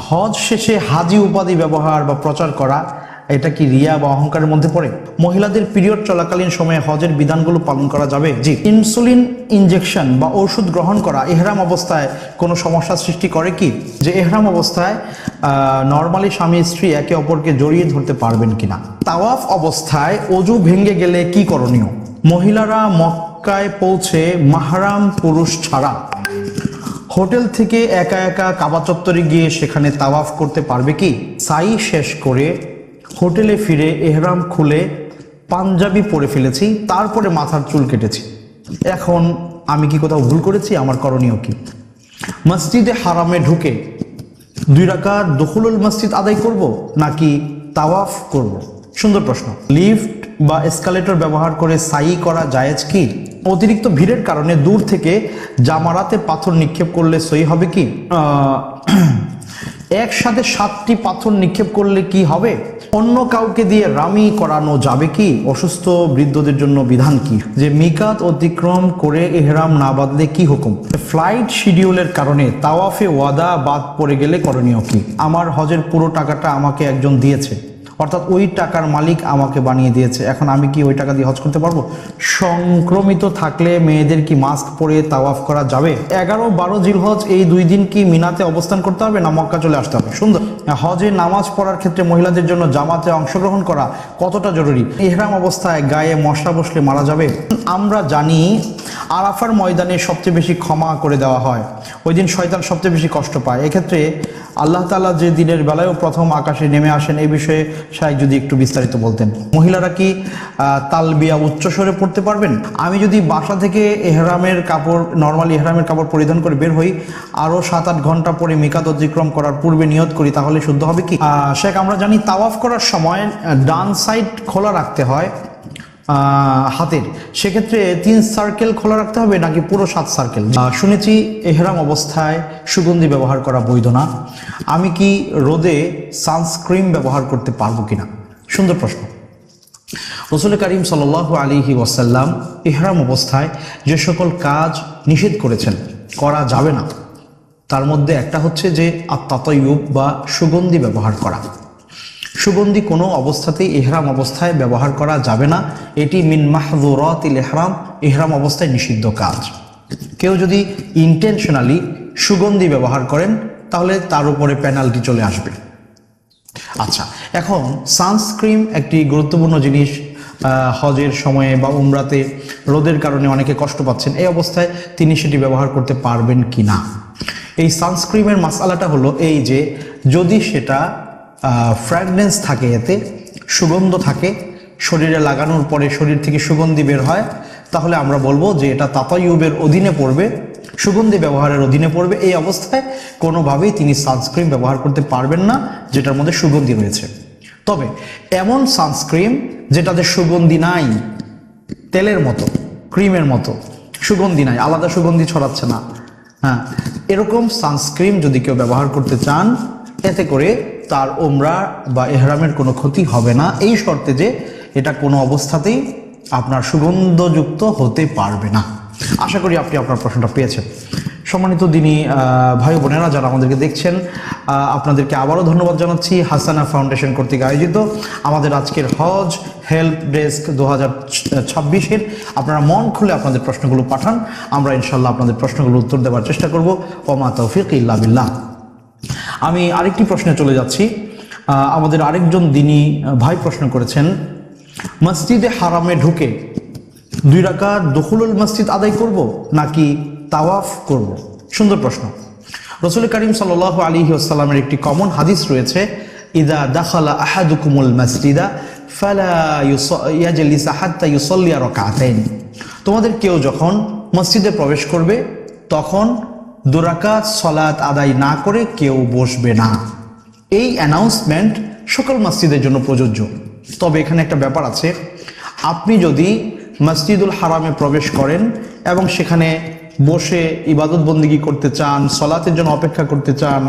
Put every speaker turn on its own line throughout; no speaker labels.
হজ শেষে হাজি উপাধি ব্যবহার বা প্রচার করা এটা কি রিয়া বা অহংকারের মধ্যে পড়ে? মহিলাদের পিরিয়ড চলাকালীন সময়ে হজের বিধানগুলো পালন করা যাবে? জি। ইনসুলিন ইনজেকশন বা ওষুধ গ্রহণ করা ইহরাম অবস্থায় কোনো সমস্যা সৃষ্টি করে কি? যে ইহরাম অবস্থায় নর্মালি স্বামী স্ত্রী একে অপরকে জড়িয়ে ধরতে পারবেন কিনা? তাওয়াফ অবস্থায় অজু ভেঙে গেলে কি করণীয়? মহিলারা মক্কায় পৌঁছে মাহরাম পুরুষ ছাড়া হোটেল থেকে একা একা কাবা চত্বরে গিয়ে সেখানে তাওয়াফ করতে পারবে কি? সাই শেষ করে হোটেলে ফিরে এহরাম খুলে পাঞ্জাবি পরে ফেলেছি, তারপরে মাথার চুল কেটেছি, এখন আমি কি কোথাও ভুল করেছি? আমার করণীয় কি? মসজিদে হারামে ঢুকে 2 রাকাত দুখুলুল মসজিদ আদায় করব নাকি তাওয়াফ করব? সুন্দর প্রশ্ন। লিফট বা এসকালেটর ব্যবহার করে সাই করা জায়েজ কি? অতিরিক্ত ভিড়ের কারণে দূর থেকে জামারাতে পাথর নিক্ষেপ করলে সই হবে কি? একসাথে 7টি পাথর নিক্ষেপ করলে কি হবে? অন্য কাউকে দিয়ে রামি করানো যাবে কি? অসুস্থ বৃদ্ধদের জন্য বিধান কি? যে মিকাত অতিক্রম করে ইহরাম না বাঁধলে কি হুকুম? ফ্লাইট শিডিউলের কারণে তাওয়াফে ওয়াদা বাদ পড়ে গেলে করণীয় কি? আমার হজের পুরো টাকাটা আমাকে একজন দিয়েছে, অর্থাৎ ওই টাকার মালিক আমাকে বানিয়ে দিয়েছে, এখন আমি কি ওই টাকা দিয়ে হজ করতে পারবো? সংক্রমিত থাকলে মেয়েদের কি মাস্ক পরে তাওয়াফ করা যাবে? 11-12 জিলহজ এই 2 দিন কি মিনাতে অবস্থান করতে হবে না মক্কা চলে আসতে হবে? সুন্দর। হজে নামাজ পড়ার ক্ষেত্রে মহিলাদের জন্য জামাতে অংশগ্রহণ করা কতটা জরুরি? ইহরাম অবস্থায় গায়ে মশা বসলে মারা যাবে? আমরা জানি আরাফার ময়দানে সবচেয়ে বেশি ক্ষমা করে দেওয়া হয়, ওই দিন শয়তান সবচেয়ে বেশি কষ্ট পায়। এক্ষেত্রে আল্লাহ তাআলা যে দিনের বেলায়ও প্রথম আকাশে নেমে আসেন, এই বিষয়ে শাইখ যদি একটু বিস্তারিত বলতেন। মহিলারা কি তালবিয়া উচ্চস্বরে পড়তে পারবেন? আমি যদি বাসা থেকে এহরামের কাপড়, নর্মালি এহরামের কাপড় পরিধান করে বের হই, আরও 7-8 ঘন্টা পরে মিকাত অতিক্রম করার পূর্বে নিয়ত করি, তাহলে শুদ্ধ হবে কি? শেখ, আমরা জানি তাওয়াফ করার সময় ডান সাইড খোলা রাখতে হয় হাতের, সেক্ষেত্রে 3 সার্কেল খোলা রাখতে হবে নাকি পুরো 7 সার্কেল? শুনেছি এহরাম অবস্থায় সুগন্ধি ব্যবহার করা বৈধ না, আমি কি রোদে সানস্ক্রিন ব্যবহার করতে পারবো কিনা? সুন্দর প্রশ্ন। রাসূল করিম সাল্লাল্লাহু আলাইহি ওয়াসাল্লাম ইহরাম অবস্থায় যে সকল কাজ নিষেধ করেছেন করা যাবে না, তার মধ্যে একটা হচ্ছে যে আত-তাতায়্যুব বা সুগন্ধি ব্যবহার করা। সুগন্ধি কোনো অবস্থাতেই ইহরাম অবস্থায় ব্যবহার করা যাবে না, এটি মিন মাহযুরাতিল ইহরাম, ইহরাম অবস্থায় নিষিদ্ধ কাজ। কেউ যদি ইন্টেনশনালি সুগন্ধি ব্যবহার করেন তাহলে তার উপরে পেনাল্টি চলে আসবে। আচ্ছা, এখন সানস্ক্রিন একটি গুরুত্বপূর্ণ জিনিস। হজের সময়ে বা উমরাতে রোদের কারণে অনেকে কষ্ট পাচ্ছেন, এই অবস্থায় তিনি সেটি ব্যবহার করতে পারবেন কি না? এই সানস্ক্রিনের মাসআলাটা হলো এই যে, যদি সেটা ফ্র্যাগনেন্স থাকে, এতে সুগন্ধ থাকে, শরীরে লাগানোর পরে শরীর থেকে সুগন্ধি বের হয়, তাহলে আমরা বলবো যে এটা তাতায়্যুবের অধীনে পড়বে, সুগন্ধি ব্যবহারের অধীনে পড়বে। এই অবস্থায় কোনোভাবেই তিনি সানস্ক্রিন ব্যবহার করতে পারবেন না যেটার মধ্যে সুগন্ধি রয়েছে। তবে এমন সানস্ক্রিন যেটাতে সুগন্ধি নাই, তেলের মতো, ক্রিমের মতো, সুগন্ধি নাই, আলাদা সুগন্ধি ছড়াচ্ছে না, হ্যাঁ, এরকম সানস্ক্রিন যদি কেউ ব্যবহার করতে চান, এতে করে তার উমরা বা ইহরামের কোনো ক্ষতি হবে না, এই শর্তে যে এটা কোনো অবস্থাতেই আপনার সুগন্ধযুক্ত হতে পারবে না। আশা করি আপনি আপনার প্রশ্নটা পেয়েছেন। সম্মানিত দিনী ভাই বোনেরা যারা আমাদেরকে দেখছেন, আপনাদেরকে আবারও ধন্যবাদ জানাচ্ছি। হাসানা ফাউন্ডেশন কর্তৃক আয়োজিত আমাদের আজকের হজ হেল্প ডেস্ক 2026-এর আপনারা মন খুলে আপনাদের প্রশ্নগুলো পাঠান, আমরা ইনশাল্লাহ আপনাদের প্রশ্নগুলো উত্তর দেওয়ার চেষ্টা করব। ওমা তৌফিক ইল্লা বিল্লাহ। আমি আরেকটি প্রশ্নে চলে যাচ্ছি। আমাদের আরেকজন দিনী ভাই প্রশ্ন করেছেন, মসজিদে হারামে ঢুকে 2 রাকাত দুখুলুল মসজিদ আদায় করব নাকি তাওয়াফ করব? সুন্দর প্রশ্ন। রাসূল করিম সাল্লাল্লাহু আলাইহি ওয়াসাল্লামের একটি কমন হাদিস রয়েছে, ইযা দাখালা আহাদুকুমুল মসজিদা ফালা ইয়াজলিস হাত্তা ইউসাল্লি রাকাতাইন। তোমাদের কেউ যখন মসজিদে প্রবেশ করবে তখন 2 রাকাত সালাত আদায় না করে কেউ বসবে না। এই অ্যানাউন্সমেন্ট সকল মসজিদের জন্য প্রযোজ্য। তবে এখানে একটা ব্যাপার আছে, আপনি যদি মসজিদুল হারামে প্রবেশ করেন এবং সেখানে বসে ইবাদত বন্দেগী করতে চান, সলাতের জন্য অপেক্ষা করতে চান,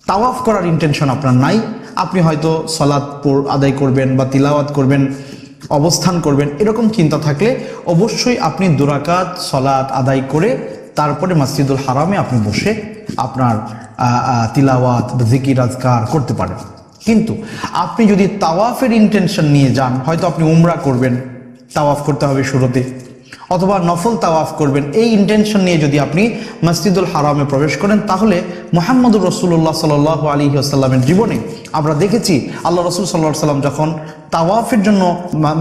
তাওয়াফ করার ইন্টেনশন আপনার নাই, আপনি হয়তো সলাত আদায় করবেন বা তিলাওয়াত করবেন, অবস্থান করবেন, এরকম চিন্তা থাকলে অবশ্যই আপনি 2 রাকাত সলাত আদায় করে তারপরে মসজিদুল হারামে আপনি বসে আপনার তিলাওয়াত, জিকির আজকার করতে পারেন। কিন্তু আপনি যদি তাওয়াফের ইন্টেনশন নিয়ে যান, হয়তো আপনি উমরা করবেন, তাওয়াফ করতে হবে শুরুতে, অথবা নফল তাওয়াফ করবেন, এই ইন্টেনশন নিয়ে যদি আপনি মসজিদুল হারামে প্রবেশ করেন, তাহলে মুহাম্মদুর রাসূলুল্লাহ সাল্লাল্লাহু আলাইহি ওয়াসাল্লামের জীবনে আমরা দেখেছি আল্লাহ রাসূল সাল্লাল্লাহু আলাইহি ওয়াসাল্লাম যখন তাওয়াফের জন্য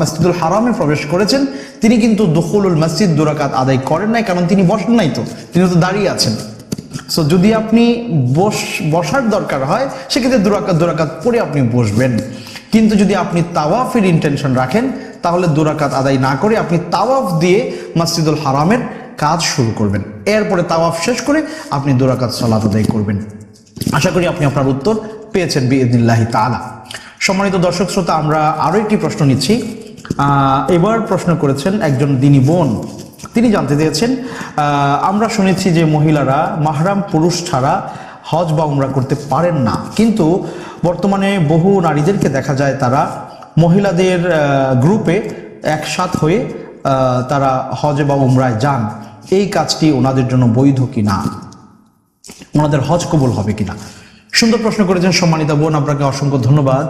মসজিদুল হারামে প্রবেশ করেছেন, তিনি কিন্তু দুখুলুল মসজিদ 2 রাকাত আদায় করেন নাই, কারণ তিনি বসেন নাই, তো তিনি তো দাঁড়িয়ে আছেন। সো যদি আপনি বসার দরকার হয়, সেক্ষেত্রে 2 রাকাত পরে আপনি বসবেন। কিন্তু যদি আপনি তাওয়াফের ইন্টেনশন রাখেন, তাহলে 2 রাকাত আদায় না করে আপনি তাওয়াফ দিয়ে মসজিদুল হারামের কাজ শুরু করবেন। এরপরে তাওয়াফ শেষ করে আপনি 2 রাকাত সালাত আদায় করবেন। আশা করি আপনি আপনার উত্তর পেয়েছেন বিইذنিল্লাহি তাআলা। সম্মানিত দর্শক শ্রোতা, আমরা আরও একটি প্রশ্ন নিচ্ছি। এবার প্রশ্ন করেছেন একজন দিনী বোন। তিনি জানতে চেয়েছেন, আমরা শুনেছি যে মহিলারা মাহরাম পুরুষ ছাড়া হজ বা উমরা করতে পারেন না, কিন্তু বর্তমানে বহু নারীদেরকে দেখা যায় তারা মহিলাদের গ্রুপে একসাথ হয়ে তারা হজ বা উমরায় যান। এই কাজটি ওনাদের জন্য বৈধ কিনা, ওনাদের হজ কবুল হবে কিনা? সুন্দর প্রশ্ন করেছেন সম্মানিত বোন, আপনাকে অসংখ্য ধন্যবাদ।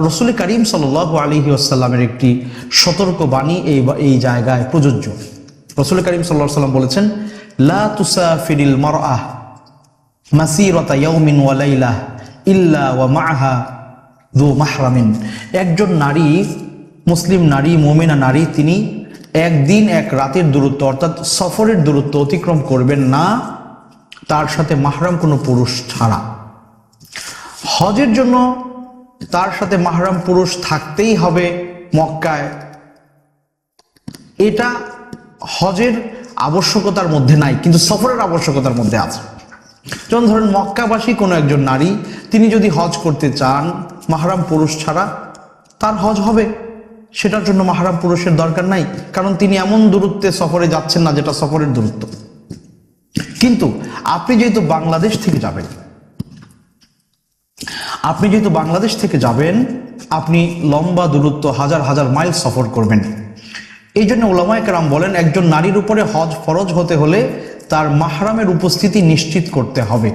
রাসূল করিম সাল্লাল্লাহু আলাইহি ওয়াসাল্লামের একটি সতর্ক বাণী এই জায়গায় প্রযোজ্য। রাসূল করিম সাল্লাল্লাহু আলাইহি ওয়াসাল্লাম বলেছেন, লা তুসাফিরিল মারআহ মাসিরাতা ইয়াউমিন ওয়া লাইলাহ ইল্লা ওয়া মাআহা যু মাহরামিন। একজন নারী, মুসলিম নারী, মুমিনা নারী, তিনি একদিন এক রাতের দূরত্ব অর্থাৎ সফরের দূরত্ব অতিক্রম করবেন না তার সাথে মাহরাম কোনো পুরুষ ছাড়া। হজের জন্য তার সাথে মাহরাম পুরুষ থাকতেই হবে মক্কায়, এটা হজের আবশ্যকতার মধ্যে নাই, কিন্তু সফরের আবশ্যকতার মধ্যে আছে। যেমন ধরেন মক্কাবাসী কোনো একজন নারী, তিনি যদি হজ করতে চান মাহরাম পুরুষ ছাড়া, তার হজ হবে, সেটার জন্য মাহরাম পুরুষের দরকার নাই, কারণ তিনি এমন দূরত্বে সফরে যাচ্ছেন না যেটা সফরের দূরত্ব। কিন্তু আপনি যেহেতু বাংলাদেশ থেকে যাবেন, আপনি লম্বা দূরত্ব হাজার হাজার মাইল সফর করবেন। এই জন্য উলামায়ে কেরাম বলেন, একজন নারীর উপরে হজ ফরজ হতে হলে তার মাহরামের উপস্থিতি নিশ্চিত করতে হবে।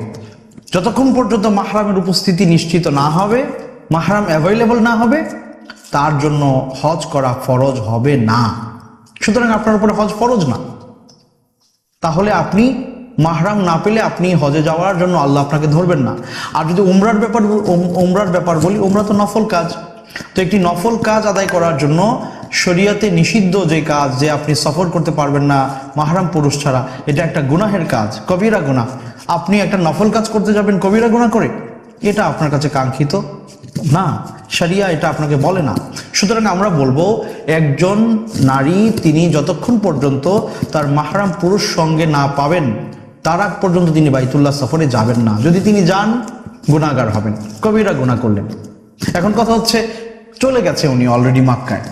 যতক্ষণ পর্যন্ত মাহরামের উপস্থিতি নিশ্চিত না হবে, মাহরাম অ্যাভেলেবল না হবে, তার জন্য হজ করা ফরজ হবে না। সুতরাং আপনার উপরে হজ ফরজ না। তাহলে আপনি মাহরাম না পেলে আপনি হজে যাওয়ার জন্য আল্লাহ আপনাকে ধরবেন না। আর যদি উমরার ব্যাপার বলি, উমরা তো নফল কাজ। তো একটি নফল কাজ আদায় করার জন্য শরীয়তে নিষিদ্ধ যে কাজ, যে আপনি সফর করতে পারবেন না মাহরাম পুরুষ ছাড়া, এটা একটা গুনাহের কাজ, কবিরা গুনাহ। আপনি একটা নফল কাজ করতে যাবেন কবিরা গুনাহ করে, এটা আপনার কাছে কাঙ্ক্ষিত না, শরিয়া এটা আপনাকে বলে না। সুতরাং আমরা বলবো, একজন নারী তিনি যতক্ষণ পর্যন্ত তার মাহরাম পুরুষ সঙ্গে না পাবেন, তার আগ পর্যন্ত তিনি বাইতুল্লাহ সফরে যাবেন না। যদি তিনি যান, গুনাহগার হবেন, কবিরা গুনাহ করলেন। এখন কথা হচ্ছে, চলে গেছে উনি অলরেডি মক্কায়,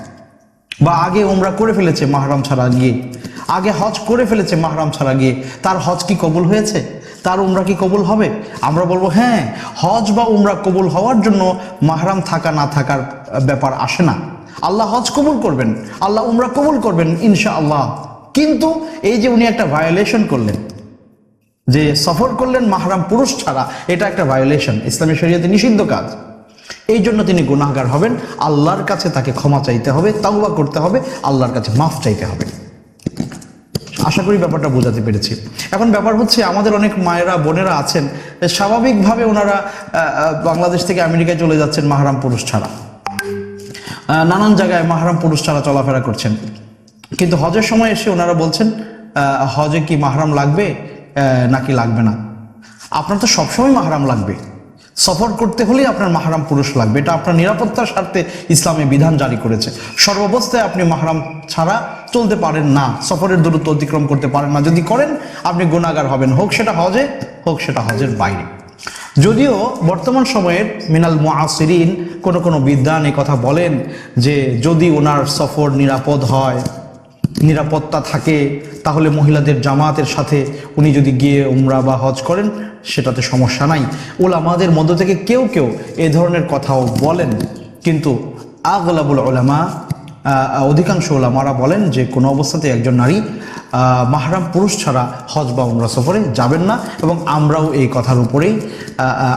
বা আগে উমরা করে ফেলেছে মাহরাম ছাড়া গিয়ে, আগে হজ করে ফেলেছে মাহরাম ছাড়া গিয়ে, তার হজ কি কবুল হয়েছে? তার উমরা কি কবুল হবে? আমরা বলবো হ্যাঁ, হজ বা উমরা কবুল হওয়ার জন্য মাহরাম থাকা না থাকার ব্যাপার আসে না। আল্লাহ হজ কবুল করবেন, আল্লাহ উমরা কবুল করবেন ইনশাআল্লাহ। কিন্তু এই যে উনি একটা ভায়োলেশন করলেন, যে সফর করলেন মাহরাম পুরুষ ছাড়া, এটা একটা ভায়োলেশন, ইসলামী শরীয়তে নিষিদ্ধ কাজ। এই জন্য তিনি গুনাহগার হবেন। আল্লাহর কাছে তাকে ক্ষমা চাইতে হবে, তাওবা করতে হবে, আল্লাহর কাছে মাফ চাইতে হবে। আশা করি ব্যাপারটা বোঝাতে পেরেছি। এখন ব্যাপার হচ্ছে, আমাদের অনেক মায়েরা বোনেরা আছেন, স্বাভাবিকভাবে ওনারা বাংলাদেশ থেকে আমেরিকায় চলে যাচ্ছেন মাহরাম পুরুষ ছাড়া, নানান জায়গায় মাহরাম পুরুষ ছাড়া চলাফেরা করছেন, কিন্তু হজের সময় এসে ওনারা বলছেন হজে কি মাহরাম লাগবে নাকি লাগবে না? আপনার তো সবসময় মাহরাম লাগবে, সফর করতে হলেই আপনার মাহরাম পুরুষ লাগবে। এটা আপনার নিরাপত্তার স্বার্থে ইসলামে বিধান জারি করেছে। সর্বাবস্থায় আপনি মাহরাম ছাড়া চলতে পারেন না, সফরের দূরত্ব অতিক্রম করতে পারেন না। যদি করেন আপনি গুনাহগার হবেন, হোক সেটা হজে, হোক সেটা হজের বাইরে। যদিও বর্তমান সময়ের মিনাল মুআসিরিন কোনো বিদ্বান এই কথা বলেন যে যদি ওনার সফর নিরাপদ হয়, নিরাপত্তা থাকে, তাহলে মহিলাদের জামাতের সাথে উনি যদি গিয়ে উমরা বা হজ করেন সেটাতে সমস্যা নাই। উলামাদের মধ্য থেকে কেউ কেউ এ ধরনের কথাও বলেন, কিন্তু আগলাবুল উলামা, অধিকাংশ উলামারা বলেন যে কোনো অবস্থাতে একজন নারী মাহরাম পুরুষ ছাড়া হজ বা উমরা সফরে যাবেন না, এবং আমরাও এই কথার উপরেই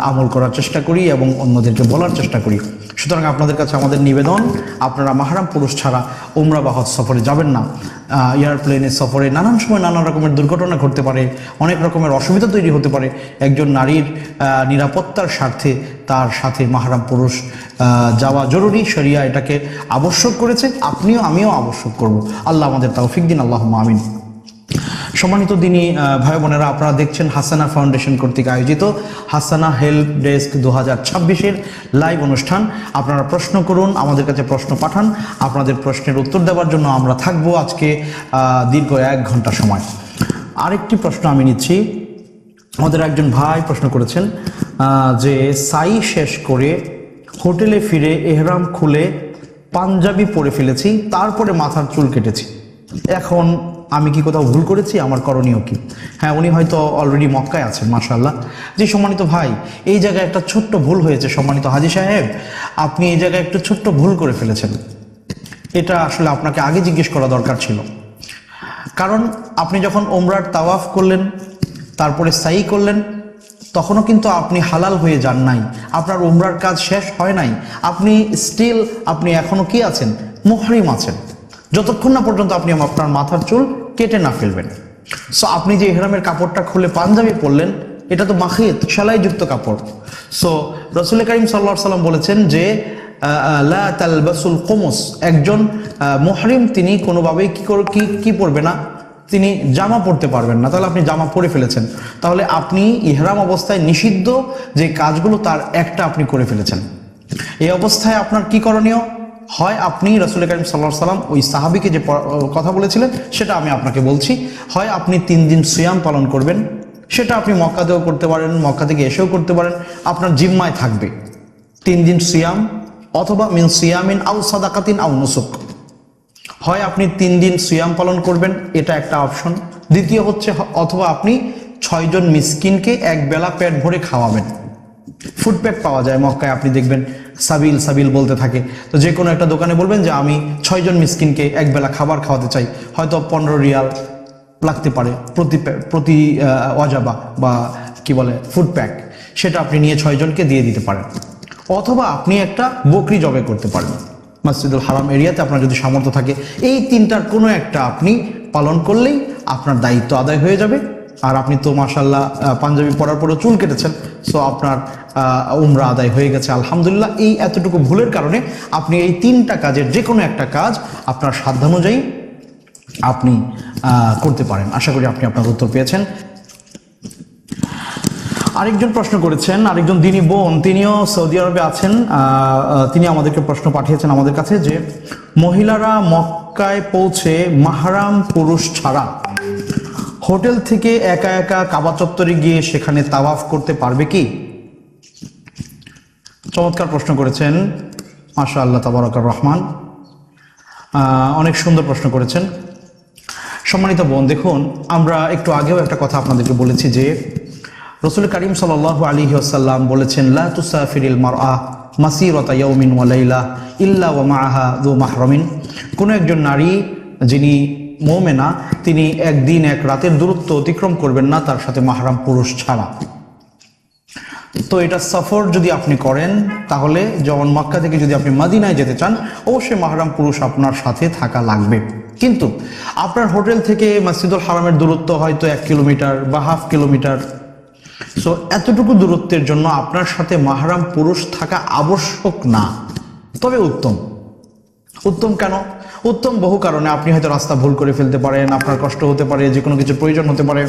আমল করার চেষ্টা করি এবং অন্যদেরকে বলার চেষ্টা করি। সুতরাং আপনাদের কাছে আমাদের নিবেদন, আপনারা মাহরাম পুরুষ ছাড়া উমরা বা হজ সফরে যাবেন না। এয়ারপ্লেনের সফরে নানান সময় নানান রকমের দুর্ঘটনা ঘটতে পারে, অনেক রকমের অসুবিধা তৈরি হতে পারে। একজন নারীর নিরাপত্তার স্বার্থে তার সাথে মাহরাম পুরুষ যাওয়া জরুরি, শরিয়া এটাকে আবশ্যক করেছে, আপনিও আমিও আবশ্যক করব। আল্লাহ আমাদের তৌফিক দিন, আল্লাহুম্মা আমিন। সম্মানিত দিনী ভাই বোনেরা, আপনারা দেখছেন হাসানা ফাউন্ডেশন কর্তৃক আয়োজিত হাসানা হেল্প ডেস্ক 2026-এর লাইভ অনুষ্ঠান। আপনারা প্রশ্ন করুন, আমাদের কাছে প্রশ্ন পাঠান, আপনাদের প্রশ্নের উত্তর দেওয়ার জন্য আমরা থাকবো আজকে দীর্ঘ 1 ঘন্টা সময়। আরেকটি প্রশ্ন আমি নিচ্ছি। আমাদের একজন ভাই প্রশ্ন করেছেন যে সাই শেষ করে হোটেলে ফিরে এহরাম খুলে পাঞ্জাবি পরে ফেলেছি, তারপরে মাথার চুল কেটেছি, এখন আমি কি কোথাও ভুল করেছি? আমার করণীয় কি? হ্যাঁ, উনি হয়তো অলরেডি মক্কায় আছেন, মাশাআল্লাহ। জি সম্মানিত ভাই, এই জায়গায় একটা ছোট্ট ভুল হয়েছে। সম্মানিত হাজী সাহেব, আপনি এই জায়গায় একটু ছোট্ট ভুল করে ফেলেছেন। এটা আসলে আপনাকে আগে জিজ্ঞেস করা দরকার ছিল। কারণ আপনি যখন ওমরার তাওয়াফ করলেন, তারপরে সাই করলেন, তখনও কিন্তু আপনি হালাল হয়ে যান নাই, আপনার উমরার কাজ শেষ হয় নাই, আপনি স্টিল আপনি এখনো কি আছেন? মুহরিম আছেন, যতক্ষণ না পর্যন্ত আপনি আপনার মাথার চুল কেটে না ফেলবেন। সো আপনি যে ইহরামের কাপড়টা খুলে পাঞ্জাবি পরলেন, এটা তো মাখিত সেলাইযুক্ত কাপড়। সো রাসূল করিম সাল্লাল্লাহু আলাইহি ওয়াসাল্লাম বলেছেন যে লা তালবাসুল কুমুস, একজন মুহরিম তিনি কোনোভাবেই কি পরবে না, তিনি জামা পরতে পারবেন না। তাহলে আপনি জামা পরে ফেলেছেন, তাহলে আপনি ইহরাম অবস্থায় নিষিদ্ধ যে কাজগুলো তার একটা আপনি করে ফেলেছেন। এই অবস্থায় আপনার কি করণীয়? হয় আপনি রাসূল করিম সাল্লাল্লাহু আলাইহি ওয়াসাল্লাম ওই সাহাবীকে যে কথা বলেছিলেন সেটা আমি আপনাকে বলছি, হয় আপনি 3 দিন সিয়াম পালন করবেন, সেটা আপনি মক্কাতেও করতে পারেন, মক্কা থেকে এসেও করতে পারেন, আপনার জিম্মায় থাকবে 3 দিন সিয়াম, অথবা মিন সিয়ামিন আও সাদাকাতিন আও নুসুক। হয় আপনি 3 দিন সিয়াম পালন করবেন, এটা একটা অপশন। দ্বিতীয় হচ্ছে অথবা আপনি 6 জন মিসকিনকে এক বেলা পেট ভরে খাওয়াবেন। ফুড প্যাক পাওয়া যায় মক্কায়, আপনি দেখবেন সাবিল সাবিল বলতে থাকে। তো যে কোনো একটা দোকানে বলবেন যে আমি 6 জন মিসকিনকে এক বেলা খাবার খাওয়াতে চাই, হয়তো 15 রিয়াল লাগতে পারে প্রতি ওয়াজাবা বা কি বলে ফুড প্যাক, সেটা আপনি নিয়ে 6 জনকে দিয়ে দিতে পারেন। অথবা আপনি একটা বকরি জবে করতে পারেন মসজিদুল হারাম এরিয়াতে, আপনার যদি সামর্থ্য থাকে। এই 3টার কোনো একটা আপনি পালন করলেই আপনার দায়িত্ব আদায় হয়ে যাবে। আর আপনি তো মাশাআল্লাহ পাঞ্জাবি পরার পরেও চুল কেটেছেন, সো আপনার উমরা আদায় হয়ে গেছে আলহামদুলিল্লাহ। এই এতটুকু ভুলের কারণে আপনি এই 3টা কাজের যে কোনো একটা কাজ আপনার সাধ্যানুযায়ী আপনি করতে পারেন। আশা করি আপনি আপনার উত্তর পেয়েছেন। আরেকজন প্রশ্ন করেছেন, আরেকজন দিনী বোন, তিনিও সৌদি আরবে আছেন। তিনি আমাদেরকে প্রশ্ন পাঠিয়েছেন আমাদের কাছে যে মহিলারা মক্কায় পৌঁছে মাহরাম পুরুষ ছাড়া হোটেল থেকে একা একা কাবা চত্বরে গিয়ে সেখানে তাওয়াফ করতে পারবে কি? চমৎকার প্রশ্ন করেছেন, মাশাআল্লাহ তাবারাকার রহমান, অনেক সুন্দর প্রশ্ন করেছেন। সম্মানিত বোন, দেখুন আমরা একটু আগেও একটা কথা আপনাদেরকে বলেছি যে রাসূল করিম সাল্লাল্লাহু আলাইহি ওয়াসাল্লাম বলেছেন লা তুসাফিরিল মারআ মাসিরাতা ইয়াউমিন ওয়া লাইলা ইল্লা ওয়া মাআহা যু মাহরামিন। কোনো একজন নারী যিনি মুমিনা, তিনি একদিন এক রাতের দূরত্ব অতিক্রম করবেন না তার সাথে মাহরাম পুরুষ ছাড়া। তো এটা সফর যদি আপনি করেন, তাহলে যেমন মক্কা থেকে যদি আপনি মদিনায় যেতে চান, অবশ্যই মাহরাম পুরুষ আপনার সাথে থাকা লাগবে। কিন্তু আপনার হোটেল থেকে মসজিদুল হারামের দূরত্ব হয়তো 1 কিলোমিটার বা হাফ কিলোমিটার, সো এতটুকু দূরত্বের জন্য আপনার সাথে মাহরাম পুরুষ থাকা আবশ্যক না। তবে উত্তম। উত্তম কেন? উত্তম বহু কারণে। আপনি হয়তো রাস্তা ভুল করে ফেলতে পারেন, আপনার কষ্ট হতে পারে, যে কোনো কিছু প্রয়োজন হতে পারে।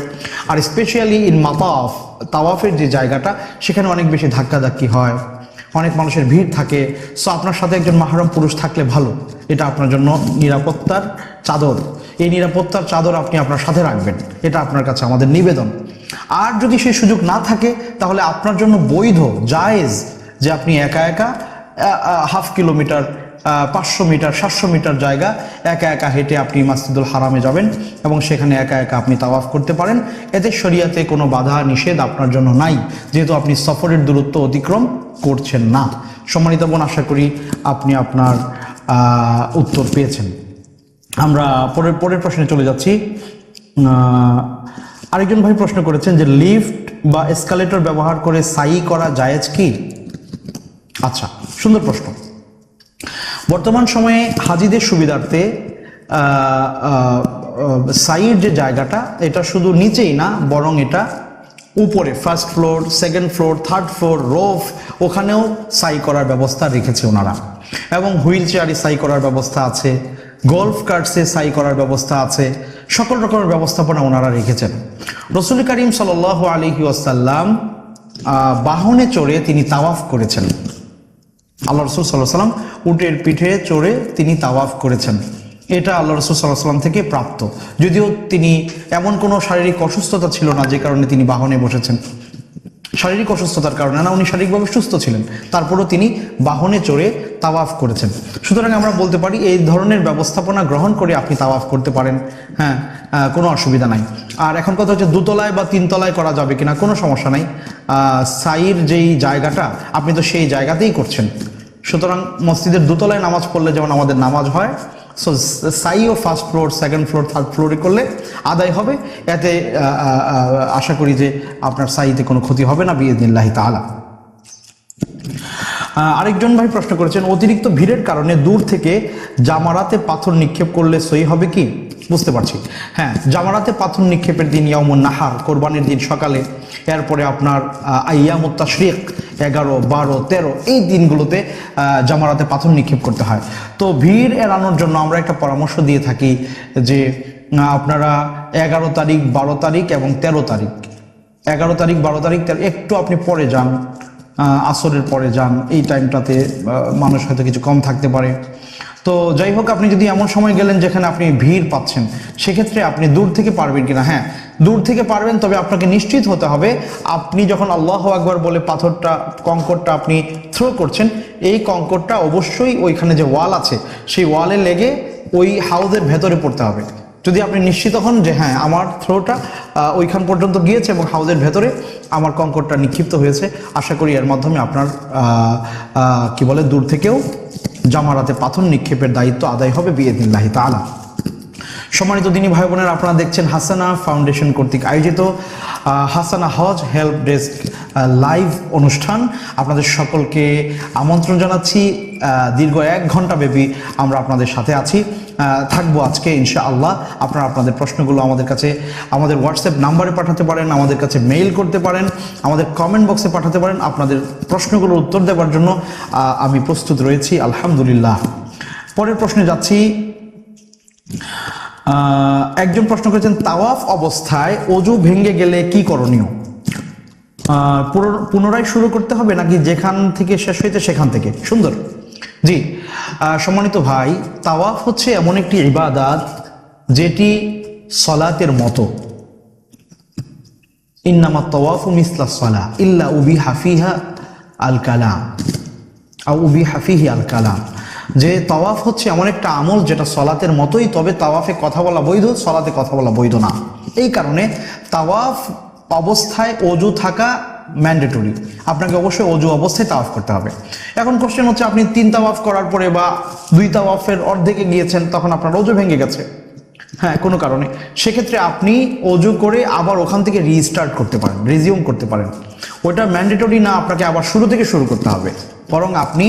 আর স্পেশালি ইন মাতাফ, তাওয়াফের যে জায়গাটা, সেখানে অনেক বেশি ধাক্কাধাক্কি হয়, অনেক মানুষের ভিড় থাকে। সো আপনার সাথে একজন মাহরাম পুরুষ থাকলে ভালো। এটা আপনার জন্য নিরাপত্তার চাদর। এই নিরাপত্তার চাদর আপনি আপনার সাথে রাখবেন, এটা আপনার কাছে আমাদের নিবেদন। আর যদি সেই সুযোগ না থাকে, তাহলে আপনার জন্য বৈধ, জায়েজ যে আপনি একা একা হাফ কিলোমিটার, 500 মিটার, 700 মিটার জায়গা একা একা হেঁটে আপনি মসজিদুল হারামে যাবেন এবং সেখানে একা একা আপনি তাওয়াফ করতে পারেন। এতে শরিয়াতে কোনো বাধা নিষেধ আপনার জন্য নাই, যেহেতু আপনি সফরের দূরত্ব অতিক্রম করছেন না। সম্মানিত বোন, আশা করি আপনি আপনার উত্তর পেয়েছেন। আমরা পরের প্রশ্নে চলে যাচ্ছি। আরেকজন ভাই প্রশ্ন করেছেন যে লিফট বা এসকালেটর ব্যবহার করে সাই করা জায়েজ কি? আচ্ছা, সুন্দর প্রশ্ন। বর্তমান সময়ে হাজিদের সুবিধার্থে সাইয়ের যে জায়গাটা, এটা শুধু নিচেই না, বরং এটা উপরে first floor, second floor, third floor, roof, ওখানেও সাই করার ব্যবস্থা রেখেছে ওনারা। এবং হুইল চেয়ারে সাই করার ব্যবস্থা আছে, গলফ কার্টসে সাই করার ব্যবস্থা আছে, সকল রকমের ব্যবস্থাপনা ওনারা রেখেছেন। রসুল করিম সাল্লাল্লাহু আলাইহি ওয়াসাল্লাম বাহনে চড়ে তিনি তাওয়াফ করেছেন। আল্লাহ রসুল সাল্লাল্লাহু আলাইহি ওয়াসাল্লাম উটের পিঠে চড়ে তিনি তাওয়াফ করেছেন। এটা আল্লাহ রসুল সাল্লাল্লাহু আলাইহি ওয়াসাল্লাম থেকে প্রাপ্ত, যদিও তিনি এমন কোনো শারীরিক অসুস্থতা ছিল না যে কারণে তিনি বাহনে বসেছেন। শারীরিক অসুস্থতার কারণে না, উনি শারীরিকভাবে সুস্থ ছিলেন, তারপরেও তিনি বাহনে চড়ে তাওয়াফ করেছেন। সুতরাং আমরা বলতে পারি এই ধরনের ব্যবস্থাপনা গ্রহণ করে আপনি তাওয়াফ করতে পারেন, হ্যাঁ, কোনো অসুবিধা নাই। আর এখন কথা হচ্ছে দুতলায় বা তিনতলায় করা যাবে কিনা, কোনো সমস্যা নাই। সাইর যেই জায়গাটা, আপনি তো সেই জায়গাতেই করছেন। সুতরাং মসজিদের দুতলায় নামাজ পড়লে যেমন আমাদের নামাজ হয়, সো সাইও first floor, second floor, third ফ্লোরে করলে আদায় হবে। এতে আশা করি যে আপনার সাইতে কোনো ক্ষতি হবে না বিইজনিল্লাহি তাআলা। আরেকজন ভাই প্রশ্ন করেছেন, অতিরিক্ত ভিড়ের কারণে দূর থেকে জামারাতে পাথর নিক্ষেপ করলে সহি হবে কি? বুঝতে পারছি। হ্যাঁ, জামারাতে পাথর নিক্ষেপের দিন ইয়াউমুন নাহার, কোরবানির দিন সকালে, এরপরে আপনার আইয়ামুত তাশরিক 11, 12, 13 এই দিনগুলোতে জামারাতে পাথর নিক্ষেপ করতে হয়। তো ভিড় এড়ানোর জন্য আমরা একটা পরামর্শ দিয়ে থাকি যে আপনারা 11 তারিখ, 12 তারিখ এবং 13 তারিখ, 11 তারিখ, 12 তারিখ, 13 একটু আপনি পরে যান, আসরের পরে যান। এই টাইমটাতে মানুষ হয়তো কিছু কম থাকতে পারে। তো যাই হোক, আপনি যদি এমন সময় গেলেন যেখানে আপনি ভিড় পাচ্ছেন, সেক্ষেত্রে আপনি দূর থেকে পারবেন কিনা? হ্যাঁ, দূর থেকে পারবেন, তবে আপনাকে নিশ্চিত হতে হবে আপনি যখন আল্লাহু আকবার বলে পাথরটা, কঙ্করটা আপনি থ্রো করছেন, এই কঙ্করটা অবশ্যই ওইখানে যে ওয়াল আছে সেই ওয়ালে লেগে ওই হাউজের ভেতরে পড়তে হবে। যদি আপনি নিশ্চিত হন যে হ্যাঁ আমার থ্রোটা ওইখান পর্যন্ত গিয়েছে এবং হাউজের ভেতরে আমার কঙ্করটা নিক্ষিপ্ত হয়েছে, আশা করি এর মাধ্যমে আপনার কি বলে দূর থেকেও জামারাতে পাথর নিক্ষেপের দায়িত্ব আদায় হবে বিইজনিল্লাহি তাআলা। সম্মানিত দিনী ভাই বোনেরা, আপনারা দেখছেন হাসানা ফাউন্ডেশন কর্তৃক আয়োজিত হাসানা হজ হেল্প ডেস্ক লাইভ অনুষ্ঠান। আপনাদের সকলকে আমন্ত্রণ জানাচ্ছি। দীর্ঘ 1 ঘন্টা ব্যাপী আমরা আপনাদের সাথে আছি, থাকবো আজকে ইনশাআল্লাহ। আপনারা আপনাদের প্রশ্নগুলো আমাদের কাছে আমাদের হোয়াটসঅ্যাপ নাম্বারে পাঠাতে পারেন, আমাদের কাছে মেইল করতে পারেন, আমাদের কমেন্ট বক্সে পাঠাতে পারেন। আপনাদের প্রশ্নগুলোর উত্তর দেওয়ার জন্য আমি প্রস্তুত রয়েছি আলহামদুলিল্লাহ। পরের প্রশ্নে যাচ্ছি। একজন প্রশ্ন করেছেন, তাওয়াফ অবস্থায় অজু ভেঙে গেলে কি করণীয়? পুনরায় শুরু করতে হবে নাকি যেখান থেকে শেষ হয়েছে সেখান থেকে? সুন্দর। জি, সম্মানিত ভাই, তাওয়াফ হচ্ছে এমন একটি ইবাদত যেটি সলাতের মতো। ইন্নামা তাওয়াফু মিসলা সলা ইল্লা উবিহা ফিহা আল কালাম আও উবিহা ফিহি আল কালাম। যে তাওয়াফ হচ্ছে এমন একটা আমল যেটা সলাতের মতোই, তবে তাওয়াফে কথা বলা বৈধ, সলাতে কথা বলা বৈধ না। এই কারণে তাওয়াফ অবস্থায় অজু থাকা ম্যান্ডেটরি, আপনাকে অবশ্যই অজু অবস্থায় তাওয়াফ করতে হবে। এখন কোশ্চেন হচ্ছে, আপনি 3 তাওয়াফ করার পরে বা 2 তাওয়াফের অর্ধেকে গিয়েছেন, তখন আপনার অজু ভেঙে গেছে, হ্যাঁ, কোনো কারণে, সেক্ষেত্রে আপনি অজু করে আবার ওখান থেকে রিস্টার্ট করতে পারেন, রিজিউম করতে পারেন। ওটা ম্যান্ডেটরি না আপনাকে আবার শুরু থেকে শুরু করতে হবে, বরং আপনি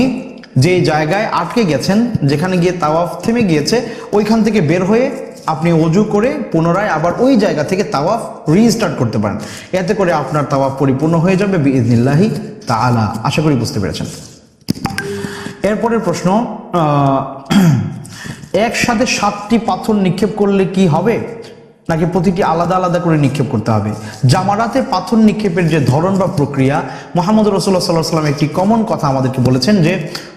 যে জায়গায় আটকে গেছেন, যেখানে গিয়ে তাওয়াফ থেমে গিয়েছে, ওইখান থেকে বের হয়ে আপনি অজু করে পুনরায় আবার ওই জায়গা থেকে তাওয়াফ রিস্টার্ট করতে পারেন। এতে করে আপনার তাওয়াফ পরিপূর্ণ হয়ে যাবে বিইজনিল্লাহি তাআলা। আশা করি বুঝতে পেরেছেন। এরপরের প্রশ্ন, একসাথে 7টি পাথর নিক্ষেপ করলে কি হবে নাকি প্রতিটি আলাদা আলাদা করে নিক্ষেপ করতে হবে? জামারাতে পাথর নিক্ষেপের যে ধরন বা প্রক্রিয়া, মুহাম্মদ রাসূলুল্লাহ সাল্লাল্লাহু আলাইহি ওয়াসাল্লাম একটি কমন কথা আমাদেরকে বলেছেন যে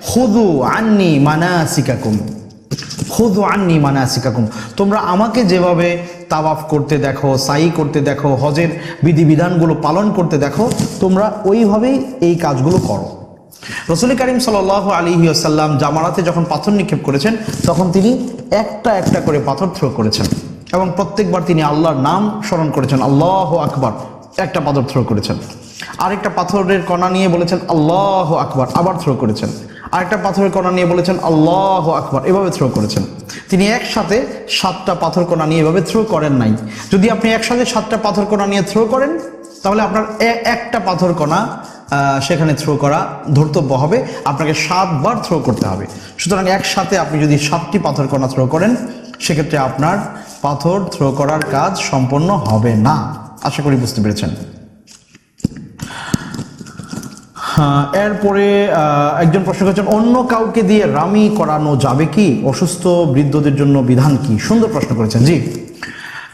খুযু আন্নী মানাসিকাকুম, খুযু আন্নী মানাসিকাকুম, তোমরা আমাকে যেভাবে তাওয়াফ করতে দেখো, সাই করতে দেখো, হজের বিধিবিধানগুলো পালন করতে দেখো, তোমরা ওইভাবেই এই কাজগুলো করো। রাসূল করিম সাল্লাল্লাহু আলাইহি ওয়াসাল্লাম জামারাতে যখন পাথর নিক্ষেপ করেছেন, তখন তিনি একটা একটা করে পাথর থ্রো করেছেন এবং প্রত্যেকবার তিনি আল্লাহর নাম স্মরণ করেছেন, আল্লাহু আকবার, একটা পাথর থ্রো করেছেন, আরেকটা পাথরের কণা নিয়ে বলেছেন আল্লাহ আকবার, আবার থ্রো করেছেন, আরেকটা পাথরের কণা নিয়ে বলেছেন আল্লাহ আকবার, এভাবে থ্রো করেছেন। তিনি একসাথে 7টা পাথর কণা নিয়ে এভাবে থ্রো করেন নাই। যদি আপনি একসাথে 7টা পাথর কণা নিয়ে থ্রো করেন তাহলে আপনার একটা পাথর কণা সেখানে থ্রো করা ধর্তব্য হবে, আপনাকে 7 বার থ্রো করতে হবে। সুতরাং একসাথে আপনি যদি 7টি পাথর কণা থ্রো করেন সেক্ষেত্রে আপনার পাথর থ্রো করার কাজ সম্পন্ন হবে না। আশা করি বুঝতে পেরেছেন। এরপরে একজন প্রশ্ন করেছেন, অন্য কাউকে দিয়ে রামি করানো যাবে কি? অসুস্থ বৃদ্ধদের জন্য বিধান কি? সুন্দর প্রশ্ন করেছেন। জি,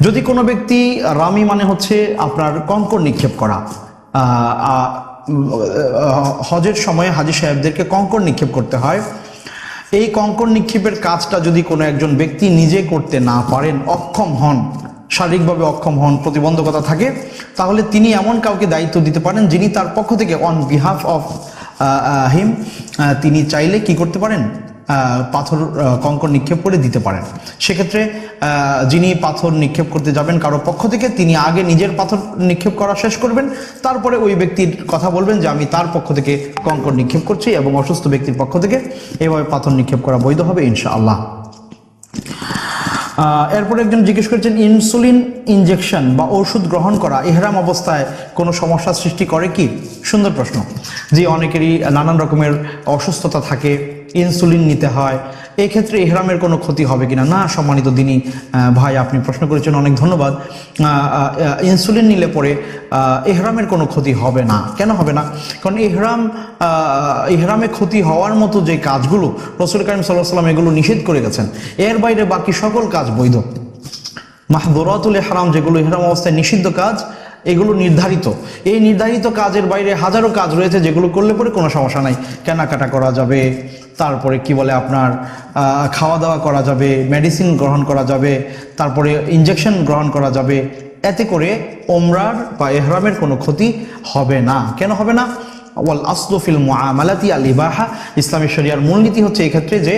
যদি কোনো ব্যক্তি, রামি মানে হচ্ছে আপনার কঙ্কর নিক্ষেপ করা, হজের সময় হাজী সাহেবদেরকে কঙ্কর নিক্ষেপ করতে হয়। এই কঙ্কর নিক্ষেপের কাজটা যদি কোনো একজন ব্যক্তি নিজে করতে না পারেন, অক্ষম হন, শারীরিকভাবে অক্ষম হন, প্রতিবন্ধকতা থাকে, তাহলে তিনি এমন কাউকে দায়িত্ব দিতে পারেন যিনি তার পক্ষ থেকে অন বিহাফ অফ হিম তিনি চাইলে কি করতে পারেন, পাথর কঙ্কর নিক্ষেপ করে দিতে পারেন। সেক্ষেত্রে যিনি পাথর নিক্ষেপ করতে যাবেন কারো পক্ষ থেকে, তিনি আগে নিজের পাথর নিক্ষেপ করা শেষ করবেন, তারপরে ওই ব্যক্তির কথা বলবেন যে আমি তার পক্ষ থেকে কঙ্কর নিক্ষেপ করছি, এবং অসুস্থ ব্যক্তির পক্ষ থেকে এভাবে পাথর নিক্ষেপ করা বৈধ হবে ইনশাআল্লাহ। এরপরে একজন জিজ্ঞেস করেছেন, ইনসুলিন ইনজেকশন বা ওষুধ গ্রহণ করা ইহরাম অবস্থায় কোনো সমস্যা সৃষ্টি করে কি? সুন্দর প্রশ্ন। যে অনেকেরই নানান রকমের অসুস্থতা থাকে, ইনসুলিন নিতে হয়, এই ক্ষেত্রে ইহরামের কোনো ক্ষতি হবে কিনা? না সম্মানিত দিনী ভাই, আপনি প্রশ্ন করেছেন, অনেক ধন্যবাদ। ইনসুলিন নিলে পরে ইহরামের কোনো ক্ষতি হবে না। কেন হবে না? কারণ ইহরামে ক্ষতি হওয়ার মতো যে কাজগুলো রাসূল কারীম সাল্লাল্লাহু আলাইহি ওয়াসাল্লাম এগুলো নিষেধ করে গেছেন, এর বাইরে বাকি সকল কাজ বৈধ। মাহদুরাতুল ইহরাম, যেগুলো ইহরাম অবস্থায় নিষিদ্ধ কাজ, এগুলো নির্ধারিত। এই নির্ধারিত কাজের বাইরে হাজারো কাজ রয়েছে যেগুলো করলে পরে কোনো সমস্যা নাই। কেনাকাটা করা যাবে, তারপরে কি বলে আপনার খাওয়া দাওয়া করা যাবে, মেডিসিন গ্রহণ করা যাবে, তারপরে ইনজেকশন গ্রহণ করা যাবে। এতে করে ওমরার বা ইহরামের কোনো ক্ষতি হবে না। কেন হবে না? ওয়াল আসলু ফিল মুআমালাতি আল ইবাহা, ইসলামী শরিয়ার মূলনীতি হচ্ছে এই ক্ষেত্রে যে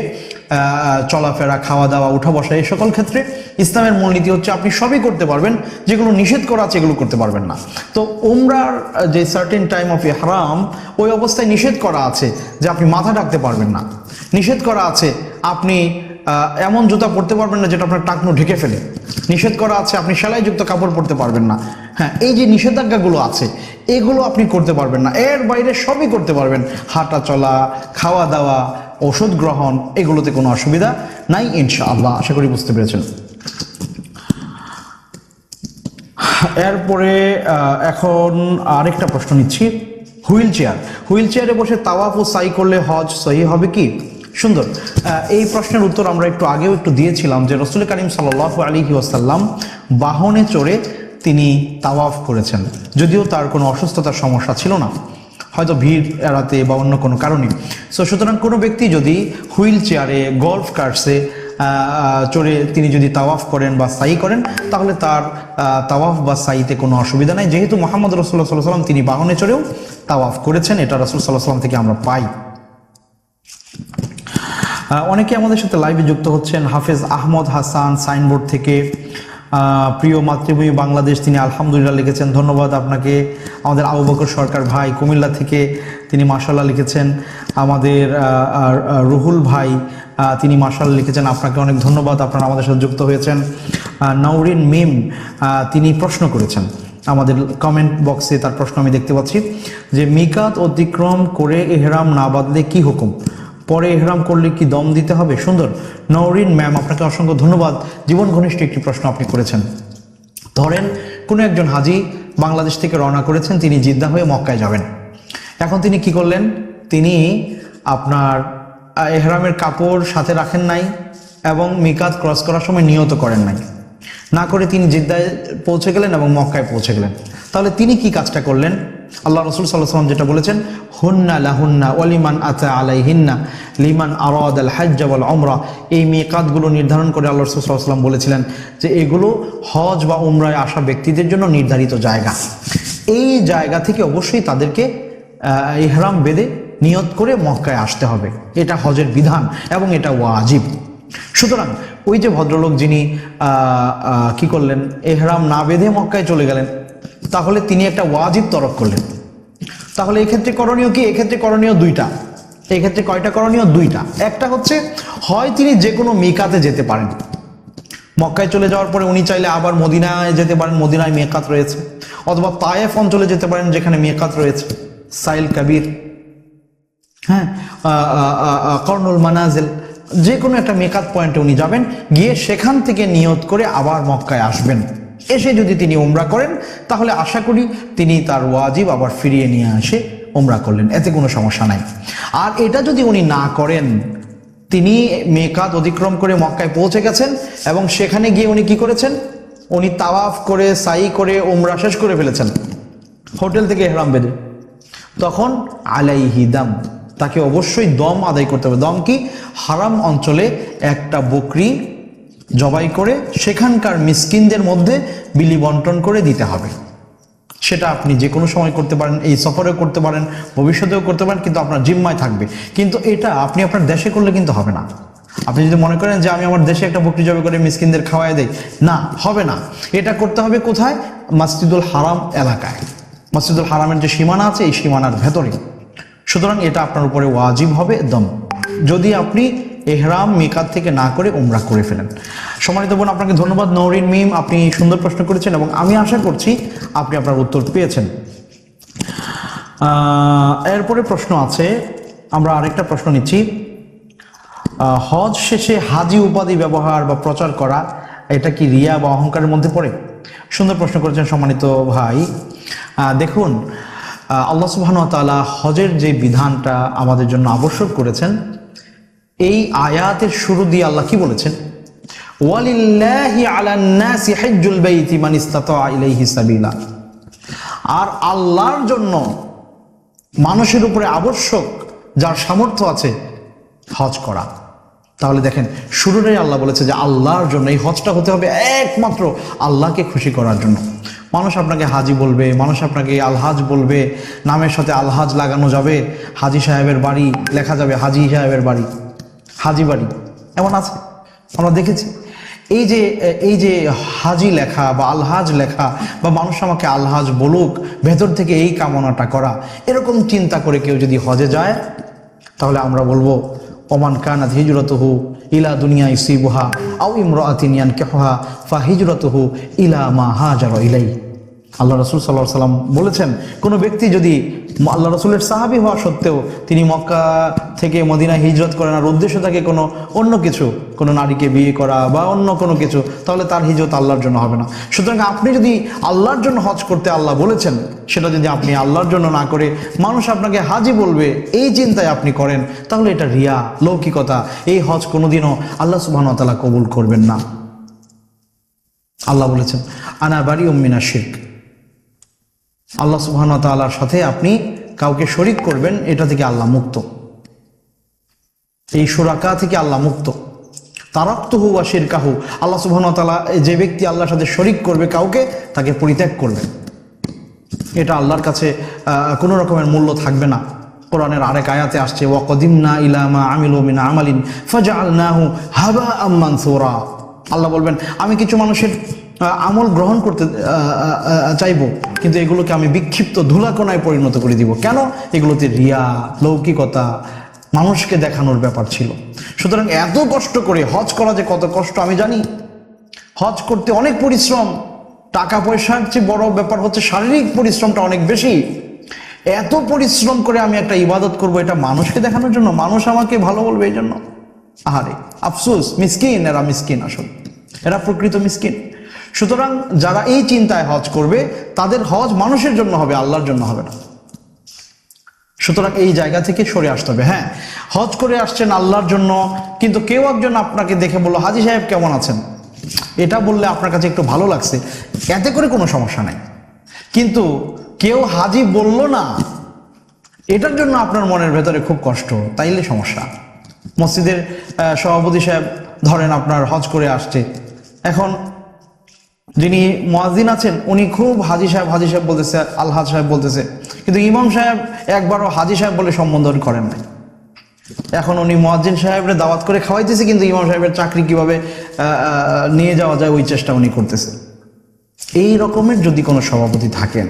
চলাফেরা, খাওয়া দাওয়া, উঠা বসা, এই সকল ক্ষেত্রে ইসলামের মূলনীতি হচ্ছে আপনি সবই করতে পারবেন, যেগুলো নিষেধ করা আছে এগুলো করতে পারবেন না। তো উমরার যে সার্টেন টাইম অফ ইহরাম, ওই অবস্থায় নিষেধ করা আছে যে আপনি মাথা ঢাকতে পারবেন না, নিষেধ করা আছে আপনি এমন জুতা পরতে পারবেন না যেটা আপনার টাকনু ঢেকে ফেলে, নিষেধ করা আছে আপনি সেলাইযুক্ত কাপড় পরতে পারবেন না। হ্যাঁ, এই যে নিষেধাজ্ঞাগুলো আছে এগুলো আপনি করতে পারবেন না, এর বাইরে সবই করতে পারবেন। হাঁটা চলা, খাওয়া দাওয়া, ওষুধ গ্রহণ, এগুলোতে কোনো অসুবিধা নাই ইনশাআল্লাহ। আশা করি বুঝতে পেরেছেন। এরপরে এখন আরেকটা প্রশ্ন নিচ্ছি, হুইল চেয়ারে বসে তাওয়াফ ও সাই করলে হজ সহি হবে কি? সুন্দর। এই প্রশ্নের উত্তর আমরা একটু আগেও একটু দিয়েছিলাম যে রাসূল কারীম সাল্লাল্লাহু আলাইহি ওয়াসাল্লাম বাহনে চড়ে তিনি তাওয়াফ করেছেন, যদিও তার কোনো অসুস্থতার সমস্যা ছিল না, হয়তো ভিড় এড়াতে বা অন্য কোনো কারণে। সুতরাং কোনো ব্যক্তি যদি হুইল চেয়ারে, গল্ফ কার্টসে চড়ে তিনি যদি তাওয়াফ করেন বা সাই করেন, তাহলে তার তাওয়াফ বা সাইতে কোনো অসুবিধা নাই, যেহেতু মুহাম্মদ রাসূলুল্লাহ সাল্লাল্লাহু আলাইহি ওয়াসাল্লাম তিনি বাহনে চড়েও তাওয়াফ করেছেন। এটা রাসূল সাল্লাল্লাহু আলাইহি ওয়াসাল্লাম থেকে আমরা পাই। অনেকে আমাদের সাথে লাইভে যুক্ত হচ্ছেন। হাফেজ আহমদ হাসান সাইনবোর্ড থেকে, প্রিয় মাতৃভূমি বাংলাদেশ, তিনি আলহামদুলিল্লাহ লিখেছেন, ধন্যবাদ আপনাকে। আমাদের আবু বকর সরকার ভাই কুমিল্লা থেকে, তিনি মাশাআল্লাহ লিখেছেন। আমাদের রুহুল ভাই, তিনি মাশাআল্লাহ লিখেছেন, আপনাকে অনেক ধন্যবাদ, আপনারা আমাদের সাথে যুক্ত হয়েছেন। নওরিন মিম, তিনি প্রশ্ন করেছেন আমাদের কমেন্ট বক্সে, তার প্রশ্ন আমি দেখতে পাচ্ছি যে মিকাত অতিক্রম করে ইহরাম না বাঁধলে কি হুকুম? পরে ইহরাম করলে কি দম দিতে হবে? সুন্দর। নওরিন ম্যাম, আপনাকে অসংখ্য ধন্যবাদ, জীবন ঘনিষ্ঠ একটি প্রশ্ন আপনি করেছেন। ধরেন কোনো একজন হাজি বাংলাদেশ থেকে রওনা করেছেন, তিনি জিদ্দা হয়ে মক্কায় যাবেন। এখন তিনি কি করলেন? তিনি আপনার ইহরামের কাপড় সাথে রাখেন নাই এবং মিকাত ক্রস করার সময় নিয়ত করেন নাই, না করে তিনি জিদ্দায় পৌঁছে গেলেন এবং মক্কায় পৌঁছে গেলেন। তাহলে তিনি কি কাজটা করলেন? আল্লাহ রাসূল সাল্লাল্লাহু আলাইহি ওয়াসাল্লাম যেটা বলেছেন, হুন্না লাহুন্না ওয়ালিমান আতা আলাইহিন্না লিমান আরাদাল হজ্জ ওয়াল উমরা, এই মিকাতগুলো নির্ধারণ করে আল্লাহ রাসূল সাল্লাল্লাহু আলাইহি ওয়াসাল্লাম বলেছিলেন যে এগুলো হজ বা উমরায় আসা ব্যক্তিদের জন্য নির্ধারিত জায়গা। এই জায়গা থেকে অবশ্যই তাদেরকে ইহরাম বেঁধে নিয়ত করে মক্কায় আসতে হবে, এটা হজের বিধান এবং এটা ওয়াজিব। সুতরাং ওই যে ভদ্রলোক যিনি কি করলেন, ইহরাম না বেঁধে মক্কায় চলে গেলেন, তাহলে তিনি একটা ওয়াজিব তরক করলেন। তাহলে এক্ষেত্রে করণীয় কি? এক্ষেত্রে করণীয় দুইটা। এক্ষেত্রে কয়টা করণীয়? দুইটা। একটা হচ্ছে, হয় তিনি যে কোনো মিকাতে যেতে পারেন, মক্কায় চলে যাওয়ার পরে উনি চাইলে আবার মদিনায় যেতে পারেন, মদিনায় মিকাত রয়েছে, অথবা তায়েফ অঞ্চলে যেতে পারেন যেখানে মিকাত রয়েছে, সাইল কাবির, হ্যাঁ, কর্নুল মানাজিল, যে কোনো একটা মিকাত পয়েন্টে উনি যাবেন, গিয়ে সেখান থেকে নিয়ত করে আবার মক্কায় আসবেন। এসে যদি তিনি উমরা করেন তাহলে আশা করি তিনি তার ওয়াজিব আবার ফিরিয়ে নিয়ে আসে উমরা করলেন, এতে কোনো সমস্যা নাই। আর এটা যদি উনি না করেন, তিনি মিকাত অতিক্রম করে মক্কায় পৌঁছে গেছেন এবং সেখানে গিয়ে উনি কি করেছেন? উনি তাওয়াফ করে সাই করে উমরা শেষ করে ফেলেছেন হোটেল থেকে ইহরাম বেঁধে, তখন আলাইহি দাম, তাকে অবশ্যই দম আদায় করতে হবে। দম কি? হারাম অঞ্চলে একটা বকরি জবাই করে সেখানকার মিসকিনদের মধ্যে বিলি বন্টন করে দিতে হবে। সেটা আপনি যে কোনো সময় করতে পারেন, এই সফরেও করতে পারেন, ভবিষ্যতেও করতে পারেন, কিন্তু আপনার জিম্মায় থাকবে। কিন্তু এটা আপনি আপনার দেশে করলে কিন্তু হবে না। আপনি যদি মনে করেন যে আমি আমার দেশে একটা বকরি জবাই করে মিসকিনদের খাওয়াই দেই, না, হবে না। এটা করতে হবে কোথায়? মসজিদুল হারাম এলাকায়, মসজিদুল হারামের যে সীমানা আছে এই সীমানার ভেতরে। সুতরাং এটা আপনার উপরে ওয়াজিব হবে দম, যদি আপনি এহরাম মিকাত থেকে না করে উমরা করে ফেলেন। সম্মানিত বোন, আপনাকে ধন্যবাদ। নওরিন মিম, আপনি সুন্দর প্রশ্ন করেছেন এবং আমি আশা করছি আপনি আপনার উত্তর পেয়েছেন। এরপরে প্রশ্ন আছে, আমরা আরেকটা প্রশ্ন নিচ্ছি। হজ শেষে হাজি উপাধি ব্যবহার বা প্রচার করা, এটা কি রিয়া বা অহংকারের মধ্যে পড়ে? সুন্দর প্রশ্ন করেছেন সম্মানিত ভাই। দেখুন, আল্লাহ সুবহানাহু ওয়া তাআলা হজের যে বিধানটা আমাদের জন্য আবশ্যক করেছেন, এই আয়াতের শুরু দিয়ে আল্লাহ কি বলেছেন? ওয়ালিল্লাহি আলান নাসি হজ্জুল বাইতি মান ইসতাতা ইলাইহি সাবিলা। আর আল্লাহর জন্য মানুষের উপরে আবশ্যক যার সামর্থ্য আছে হজ করা। তাহলে দেখেন, শুরুটাই আল্লাহ বলেছে যে আল্লাহর জন্য এই হজটা হতে হবে একমাত্র আল্লাহকে খুশি করার জন্য। মানুষ আপনাকে হাজি বলবে, মানুষ আপনাকে আলহাজ বলবে, নামের সাথে আলহাজ লাগানো যাবে, হাজি সাহেবের বাড়ি লেখা যাবে হাজি সাহেবের বাড়ি, হাজি বাড়ি, এমন আছে, আমরা দেখেছি। এই যে হাজি লেখা বা আলহাজ লেখা, বা মানুষ আমাকে আলহাজ বলুক, ভেতর থেকে এই কামনাটা করা, এরকম চিন্তা করে কেউ যদি হজে যায়, তাহলে আমরা বলবো ওমান কানাত হিজরতুহু ইলা দুনিয়া ইউসিবুহা আও ইমরাআতিন ইয়ানকিহুহা ফাহিজরতুহু ইলা মা হাজারা ইলাইহি। আল্লাহ রাসূল সাল্লাল্লাহু আলাইহি ওয়াসাল্লাম বলেছেন, কোনো ব্যক্তি যদি আল্লাহ রাসূলের সাহাবী হওয়া সত্ত্বেও তিনি মক্কা থেকে মদিনায় হিজরত করেন আর উদ্দেশ্য থাকে কোনো অন্য কিছু, কোনো নারীকে বিয়ে করা বা অন্য কোনো কিছু, তাহলে তার হিজরত আল্লাহর জন্য হবে না। সুতরাং আপনি যদি আল্লাহর জন্য হজ করতে আল্লাহ বলেছেন, সেটা যদি আপনি আল্লাহর জন্য না করে মানুষ আপনাকে হাজি বলবে এই চিন্তায় আপনি করেন, তাহলে এটা রিয়া, লৌকিকতা। এই হজ কোনোদিনও আল্লাহ সুবহানাহু ওয়া তাআলা কবুল করবেন না। আল্লাহ বলেছেন আনা বারিউম মিনাশ শিরক। আল্লাহ সুবহানাহু ওয়া তাআলার সাথে আপনি কাউকে শরীক করবেন, এটা থেকে আল্লাহ মুক্ত, এই শুরাকা থেকে আল্লাহ মুক্ত। তারাকতুহু ওয়া শিরকাহু, আল্লাহ সুবহানাহু ওয়া তাআলা যে ব্যক্তি আল্লাহর সাথে শরীক করবে কাউকে, তাকে পরিত্যাগ করবেন। এটা আল্লাহর কাছে কোনো রকমের মূল্য থাকবে না। কোরআনের আরেক আয়াতে আসছে ওয়া কদিমনা ইলা মা আমিলু মিন আমালিন ফাজআলনাহু হাবাআম মানসুরা। আল্লাহ বলবেন, আমি কিছু মানুষের আমল গ্রহণ করতে চাইবো, কিন্তু এগুলোকে আমি বিক্ষিপ্ত ধুলাকণায় পরিণত করে দিব। কেন? এগুলোতে রিয়া, লৌকিকতা, মানুষকে দেখানোর ব্যাপার ছিল। সুতরাং এত কষ্ট করে হজ করা যে কত কষ্ট আমি জানি। হজ করতে অনেক পরিশ্রম, টাকা পয়সার চেয়ে বড় ব্যাপার হচ্ছে শারীরিক পরিশ্রমটা অনেক বেশি। এত পরিশ্রম করে আমি একটা ইবাদত করব, এটা মানুষকে দেখানোর জন্য, মানুষ আমাকে ভালো বলবে এই জন্য। আহারে আফসোস, মিসকিন, এরা মিসকিন, আসলে এরা প্রকৃত মিসকিন। সুতরাং যারা এই চিন্তায় হজ করবে, তাদের হজ মানুষের জন্য হবে, আল্লাহর জন্য হবে না। সুতরাং এই জায়গা থেকে সরে আসতে হবে। হ্যাঁ, হজ করে আসছেন আল্লাহর জন্য, কিন্তু কেউ একজন আপনাকে দেখে বললো হাজি সাহেব কেমন আছেন, এটা বললে আপনার কাছে একটু ভালো লাগছে, এতে করে কোনো সমস্যা নাই। কিন্তু কেউ হাজি বলল না, এটার জন্য আপনার মনের ভেতরে খুব কষ্ট, তাইলে সমস্যা। মসজিদের সভাপতি সাহেব ধরেন আপনার হজ করে আসছে, এখন যিনি মুয়াজ্জিন আছেন উনি খুব হাজি সাহেব বলতেছে, আলহাজ সাহেব বলতেছে, কিন্তু ইমাম সাহেব একবারও হাজি সাহেব বলে সম্বোধন করেন নাই। এখন উনি মুয়াজ্জিন সাহেবরে দাওয়াত করে খাওয়াইতেছে, কিন্তু ইমাম সাহেবের চাকরি কিভাবে নিয়ে যাওয়া যায় ওই চেষ্টা উনি করতেছে। এই রকমের যদি কোনো সভাপতি থাকেন,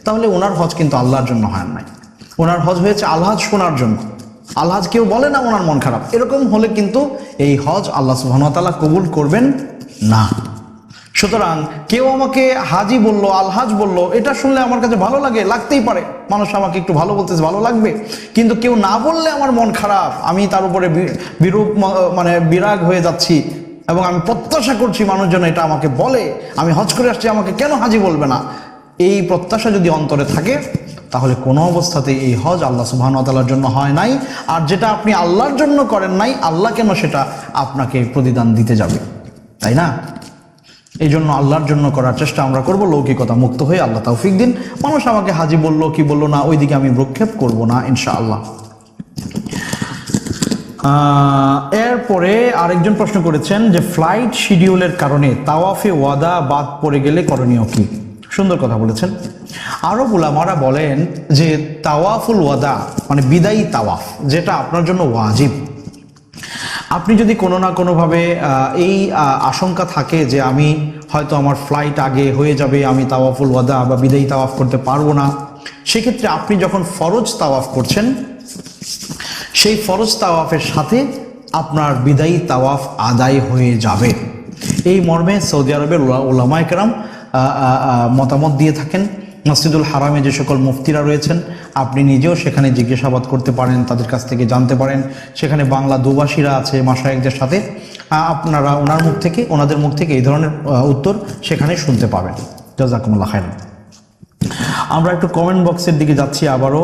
তাহলে ওনার হজ কিন্তু আল্লাহর জন্য হয় নাই, ওনার হজ হয়েছে আলহাজ শোনার জন্য। আলহাজ কেউ বলে না ওনার মন খারাপ, এরকম হলে কিন্তু এই হজ আল্লাহ সুবহানাহু ওয়া তাআলা কবুল করবেন না। সুতরাং কেউ আমাকে হাজি বলল, আলহাজ বলল, এটা শুনলে আমার কাছে ভালো লাগে, লাগতেই পারে, মানুষ আমাকে একটু ভালো বলতেছে, ভালো লাগবে। কিন্তু কেউ না বললে আমার মন খারাপ, আমি তার উপরে বিরূপ মানে বিরাগ হয়ে যাচ্ছি, এবং আমি প্রত্যাশা করছি মানুষ যেন এটা আমাকে বলে, আমি হজ করে আসছি, আমাকে কেন হাজি বলবে না। এই প্রত্যাশা যদি অন্তরে থাকে, তাহলে কোনো অবস্থাতেই এই হজ আল্লাহ সুবহানাহু ওয়া তাআলার জন্য হয় নাই। আর যেটা আপনি আল্লাহর জন্য করেন নাই, আল্লাহ কেন সেটা আপনাকে প্রতিদান দিতে যাবে, তাই না? এই জন্য আল্লাহর জন্য করার চেষ্টা আমরা করব, লৌকিকতা মুক্ত হয়ে। আল্লাহ তৌফিক দিন। মানুষ আমাকে হাজি বললো কি বললো না, ওইদিকে আমি ভ্রুক্ষেপ করব না ইনশাআল্লাহ। এরপরে আরেকজন প্রশ্ন করেছেন যে ফ্লাইট শিডিউলের কারণে তাওয়াফে ওয়াদা বাদ পড়ে গেলে করণীয় কি? সুন্দর কথা বলেছেন। আরো উলামারা বলেন যে তাওয়াফুল ওয়াদা মানে বিদায়ী তাওয়াফ, যেটা আপনার জন্য ওয়াজিব। আপনি যদি কোনো না কোনোভাবে এই আশঙ্কা থাকে যে আমি হয়তো আমার ফ্লাইট আগে হয়ে যাবে, আমি তাওয়াফুল ওয়াদা বা বিদায়ী তাওয়াফ করতে পারবো না, সেক্ষেত্রে আপনি যখন ফরজ তাওয়াফ করছেন, সেই ফরজ তাওয়াফের সাথে আপনার বিদায়ী তাওয়াফ আদায় হয়ে যাবে। এই মর্মে সৌদি আরবের উলামায়ে কেরাম মতামত দিয়ে থাকেন। মসজিদুল হারামে যে সকল মুফতিরা রয়েছেন, আপনি নিজেও সেখানে জিজ্ঞাসাবাদ করতে পারেন, তাদের কাছ থেকে জানতে পারেন। সেখানে বাংলা দুভাষীরা আছে মাশায়েখদের সাথে, আপনারা ওনাদের মুখ থেকে এই ধরনের উত্তর সেখানে শুনতে পাবেন। জাযাকুমুল্লাহ খাইরান। আমরা একটু কমেন্ট বক্সের দিকে যাচ্ছি আবারও।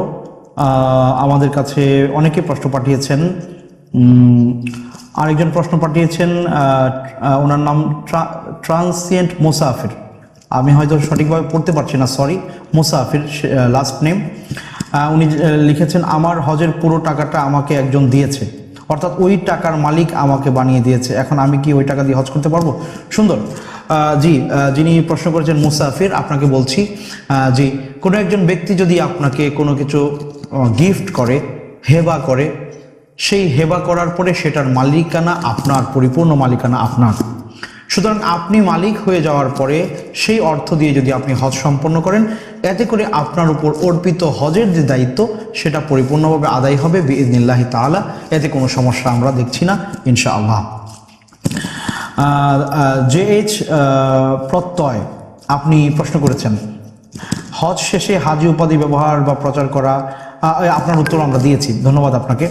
আমাদের কাছে অনেকে প্রশ্ন পাঠিয়েছেন। আরেকজন প্রশ্ন পাঠিয়েছেন, ওনার নাম ট্রান্সিয়েন্ট মুসাফির, আমি হয়তো সঠিকভাবে পড়তে পারছি না, সরি, মুসাফির লাস্ট নেম। উনি লিখেছেন আমার হজের পুরো টাকাটা আমাকে একজন দিয়েছে, অর্থাৎ ওই টাকার মালিক আমাকে বানিয়ে দিয়েছে, এখন আমি কি ওই টাকা দিয়ে হজ করতে পারবো? সুন্দর। জি, যিনি প্রশ্ন করেছেন মুসাফির, আপনাকে বলছি, জি, কোনো একজন ব্যক্তি যদি আপনাকে কোনো কিছু গিফট করে, হেবা করে, সেই হেবা করার পরে সেটার মালিকানা আপনার, পরিপূর্ণ মালিকানা আপনার। সুতরাং আপনি মালিক হয়ে যাওয়ার পরে সেই অর্থ দিয়ে যদি আপনি হজ সম্পন্ন করেন, এতে করে আপনার উপর অর্পিত হজের যে দায়িত্ব সেটা পরিপূর্ণভাবে আদায় হবে বিইজনিল্লাহি তাআলা। এতে কোনো সমস্যা আমরা দেখছি না ইনশাআল্লাহ। JH প্রত্যয়, আপনি প্রশ্ন করেছেন হজ শেষে হাজি উপাধি ব্যবহার বা প্রচার করা, আপনার উত্তর আমরা দিয়েছি, ধন্যবাদ আপনাকে।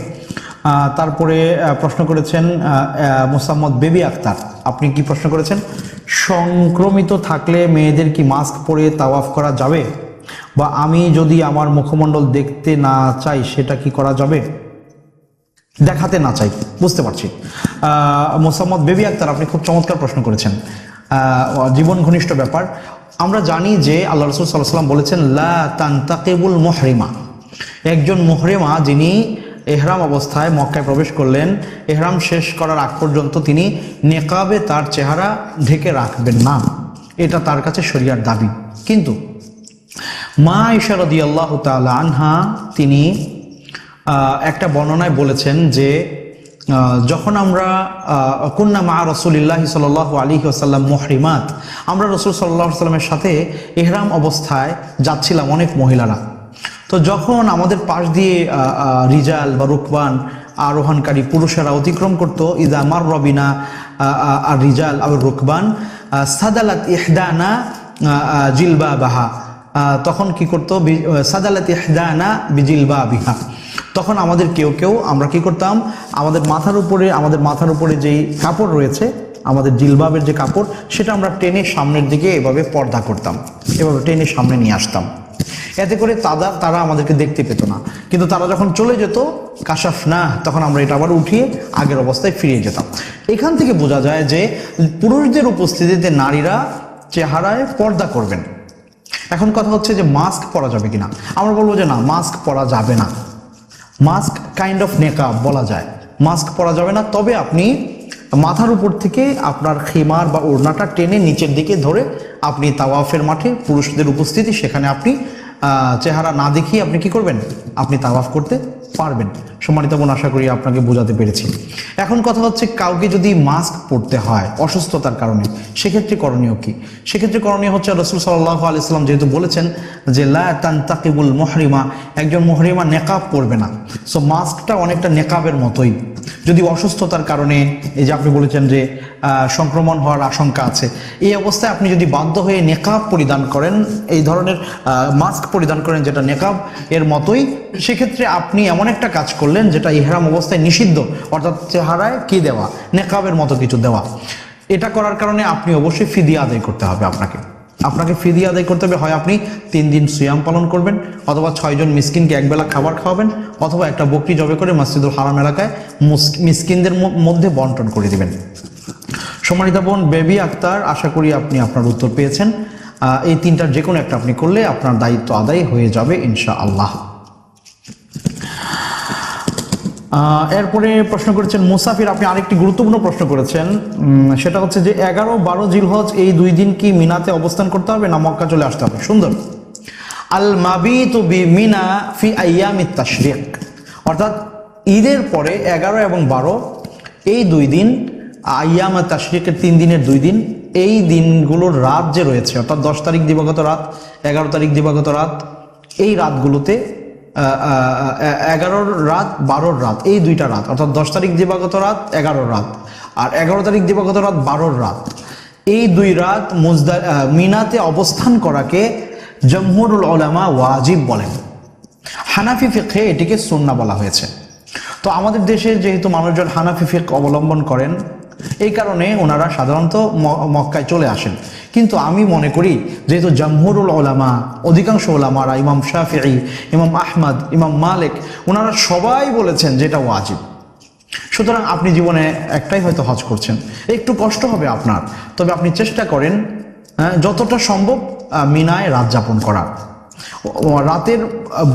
তারপরে প্রশ্ন করেছেন মোসাম্মদ বেবি আক্তার, আপনি কি প্রশ্ন করেছেন, সংক্রমিত থাকলে মেয়েদের কি মাস্ক পরে তাওয়াফ করা যাবে, বা আমি যদি আমার মুখমণ্ডল দেখতে না চাই সেটা কি করা যাবে? দেখাতে না চাই, বুঝতে পারছি। মোসাম্মদ বেবি আক্তার, আপনি খুব চমৎকার প্রশ্ন করেছেন, জীবন ঘনিষ্ঠ ব্যাপার। আমরা জানি যে আল্লাহ রাসূল সাল্লাল্লাহু আলাইহি ওয়াসাল্লাম বলেছেন লা তানতাকিবুল মুহরিমা, একজন মুহরিমা যিনি এহরাম অবস্থায় মক্কায় প্রবেশ করলেন, এহরাম শেষ করার আগ পর্যন্ত তিনি নেকাবে তার চেহারা ঢেকে রাখবেন না, এটা তার কাছে শরিয়ার দাবি। কিন্তু মা আয়েশা রাদিয়াল্লাহু তাআলা আনহা তিনি একটা বর্ণনায় বলেছেন যে যখন আমরা কুন্না মা রাসূলিল্লাহি সাল্লাল্লাহু আলাইহি ওয়াসাল্লাম মুহরিমাত, আমরা রাসূল সাল্লাল্লাহু আলাইহি ওয়াসাল্লামের সাথে ইহরাম অবস্থায় যাচ্ছিলাম অনেক মহিলারা। তো যখন আমাদের পাশ দিয়ে রিজাল বা রুকবান আরোহণকারী পুরুষেরা অতিক্রম করত, ইদা মার রবিনা আর রিজাল আর রুকবান সাদালাত ইহদানা জিলবা বাহা, তখন কি করতো, সাদালাত ইহদানা বিজিলবা বিহা, তখন আমাদের কেউ আমরা কি করতাম, আমাদের মাথার উপরে যেই কাপড় রয়েছে, আমাদের জিলবাবের যে কাপড়, সেটা আমরা টেনে সামনের দিকে এভাবে পর্দা করতাম, এভাবে টেনে সামনে নিয়ে আসতাম। এতে করে তারা আমাদেরকে দেখতে পেত না। কিন্তু তারা যখন চলে যেত কাশাফ না, তখন আমরা এটা আবার উঠিয়ে আগের অবস্থায় ফিরিয়ে যেতাম। এখান থেকে বোঝা যায় যে পুরুষদের উপস্থিতিতে নারীরা চেহারায় পর্দা করবেন। এখন কথা হচ্ছে যে মাস্ক পরা যাবে কিনা। আমরা বলবো যে না, মাস্ক পরা যাবে না, মাস্ক কাইন্ড অফ নেকাব বলা যায়, মাস্ক পরা যাবে না। তবে আপনি মাথার উপর থেকে আপনার খিমার বা ওড়নাটা টেনে নিচের দিকে ধরে আপনি তাওয়াফের মাঠে পুরুষদের উপস্থিতি, সেখানে আপনি চেহারা না দেখিয়ে আপনি কি করবেন, আপনি তাওয়াফ করতে পারবেন। সম্মানিত বোন, আশা করি আপনাকে বোঝাতে পেরেছি। এখন কথা হচ্ছে, কাউকে যদি মাস্ক পরতে হয় অসুস্থতার কারণে, সেক্ষেত্রে করণীয় কি? সেক্ষেত্রে করণীয় হচ্ছে, রাসূল সাল্লাল্লাহু আলাইহি ওয়াসাল্লাম যেহেতু বলেছেন যে লা তানতাকিবুল মুহরিমা, একজন মুহরিমা নেকাব পরবে না। সো মাস্কটা অনেকটা নেকাবের মতোই। যদি অসুস্থতার কারণে, এই যে আপনি বলেছেন যে সংক্রমণ হওয়ার আশঙ্কা আছে, এই অবস্থায় আপনি যদি বাধ্য হয়ে নেকাব পরিধান করেন, এই ধরনের মাস্ক পরিধান করেন যেটা নেকাব এর মতোই, সেক্ষেত্রে আপনি এমন একটা কাজ করলেন যেটা ইহরাম অবস্থায় নিষিদ্ধ, অর্থাৎ চেহারায় কি দেওয়া, নেকাবের মতো কিছু দেওয়া। এটা করার কারণে আপনি অবশ্যই ফিদিয়া আদায় করতে হবে। আপনাকে ফিদিয়া আদায় করতে হবে। হয় আপনি 3 দিন সিয়াম পালন করবেন, অথবা 6 জন মিসকিনকে একবেলা খাবার খাওয়াবেন, অথবা একটা বকরি জবে করে মসজিদুল হারাম এলাকায় মিসকিনদের মধ্যে বন্টন করে দিবেন। সম্মানিত বোন বেবি আক্তার, আশা করি আপনি আপনার উত্তর পেয়েছেন। এই 3টার যে কোনো একটা আপনি করলে আপনার দায়িত্ব আদায় হয়ে যাবে ইনশাআল্লাহ। এরপরে প্রশ্ন করেছেন মুসাফির, আপনি আরেকটি গুরুত্বপূর্ণ প্রশ্ন করেছেন, সেটা হচ্ছে যে 11-12 জিলহজ এই 2 দিন কি মিনাতে অবস্থান করতে হবে না মক্কা চলে আসতে হবে? সুন্দর। আল মাবিতু বিমিনা ফি আইয়ামিত তাশরিক, অর্থাৎ ঈদের পরে 11 এবং 12 এই 2 দিন, আইয়াম তাশরিকের 3 দিনের 2 দিন, এই দিনগুলোর রাত যে রয়েছে, অর্থাৎ 10 তারিখ দিবাগত রাত, 11 তারিখ দিবাগত রাত, এই রাতগুলোতে 11 রাত 12 রাত, এই 2টা রাত, অর্থাৎ 10 তারিখ দিবাগত রাত, 11 রাত, আর 11 তারিখ দিবাগত রাত 12 রাত, এই 2 রাত মিনাতে অবস্থান করাকে জমহুরুল উলামা ওয়াজিব বলেন। হানাফি ফিকহে এটিকে সুন্নাহ বলা হয়েছে। তো আমাদের দেশে যেহেতু মানুষজন হানাফি ফিকহ অবলম্বন করেন, এই কারণে ওনারা সাধারণত মক্কায় চলে আসেন। কিন্তু আমি মনে করি, যেহেতু জমহুরুল উলামা, অধিকাংশ ওলামারা, ইমাম শাফিঈ, ইমাম আহমদ, ইমাম মালিক, ওনারা সবাই বলেছেন যেটা ওয়াজিব। সুতরাং আপনি জীবনে একটাই হয়তো হজ করছেন, একটু কষ্ট হবে আপনার, তবে আপনি চেষ্টা করেন যতটা সম্ভব মিনায় রাত যাপন করার। রাতের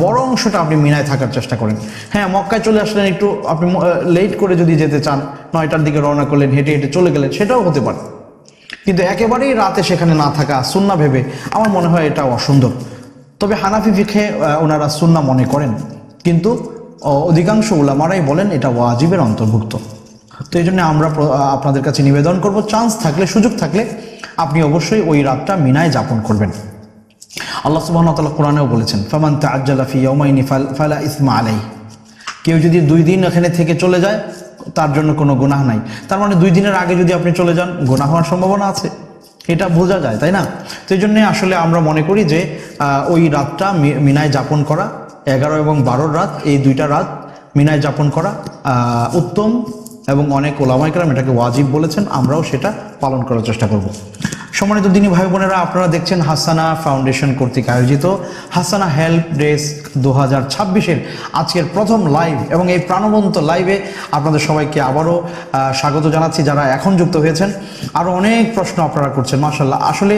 বড় অংশটা আপনি মিনায় থাকার চেষ্টা করেন। হ্যাঁ, মক্কায় চলে আসলেন, একটু আপনি লেট করে যদি যেতে চান, 9টার দিকে রওনা করলেন, হেঁটে হেঁটে চলে গেলেন, সেটাও হতে পারে। কিন্তু একেবারেই রাতে সেখানে না থাকা, সুন্নাহ ভেবে, আমার মনে হয় এটা অসুন্দর। তবে হানাফি ফিকহে ওনারা সুন্নাহ মনে করেন, কিন্তু অধিকাংশ উলামারাই বলেন এটা ওয়াজিবের অন্তর্ভুক্ত। তো এই জন্য আমরা আপনাদের কাছে নিবেদন করব, চান্স থাকলে, সুযোগ থাকলে আপনি অবশ্যই ওই রাতটা মিনায় যাপন করবেন। আল্লাহ সুবহানাহু ওয়া তাআলা কোরআনেও বলেছেন, ফামান তাআজ্জালা ফি ইয়াওমাইনি ফালা ইসমা আলাইহি, কেউ যদি 2 দিন এখানে থেকে চলে যায় তার জন্য কোনো গুনাহ নাই। তার মানে 2 দিনের আগে যদি আপনি চলে যান, গুনাহ হওয়ার সম্ভাবনা আছে, এটা বোঝা যায়, তাই না? তো এই জন্যে আসলে আমরা মনে করি যে ওই রাতটা মিনায় যাপন করা, 11 এবং 12 রাত, এই 2টা রাত মিনায় যাপন করা উত্তম, এবং অনেক ওলামায়ে কেরাম এটাকে ওয়াজিব বলেছেন। আমরাও সেটা পালন করার চেষ্টা করব। সম্মানিত দিনী ভাই বোনেরা, আপনারা দেখছেন হাসানা ফাউন্ডেশন কর্তৃক আয়োজিত হাসানা হেল্প ডেস্ক 2026-এর আজকের প্রথম লাইভ, এবং এই প্রাণবন্ত লাইভে আপনাদের সবাইকে আবারও স্বাগত জানাচ্ছি যারা এখন যুক্ত হয়েছেন। আরও অনেক প্রশ্ন আপনারা করছেন, মাশাআল্লাহ। আসলে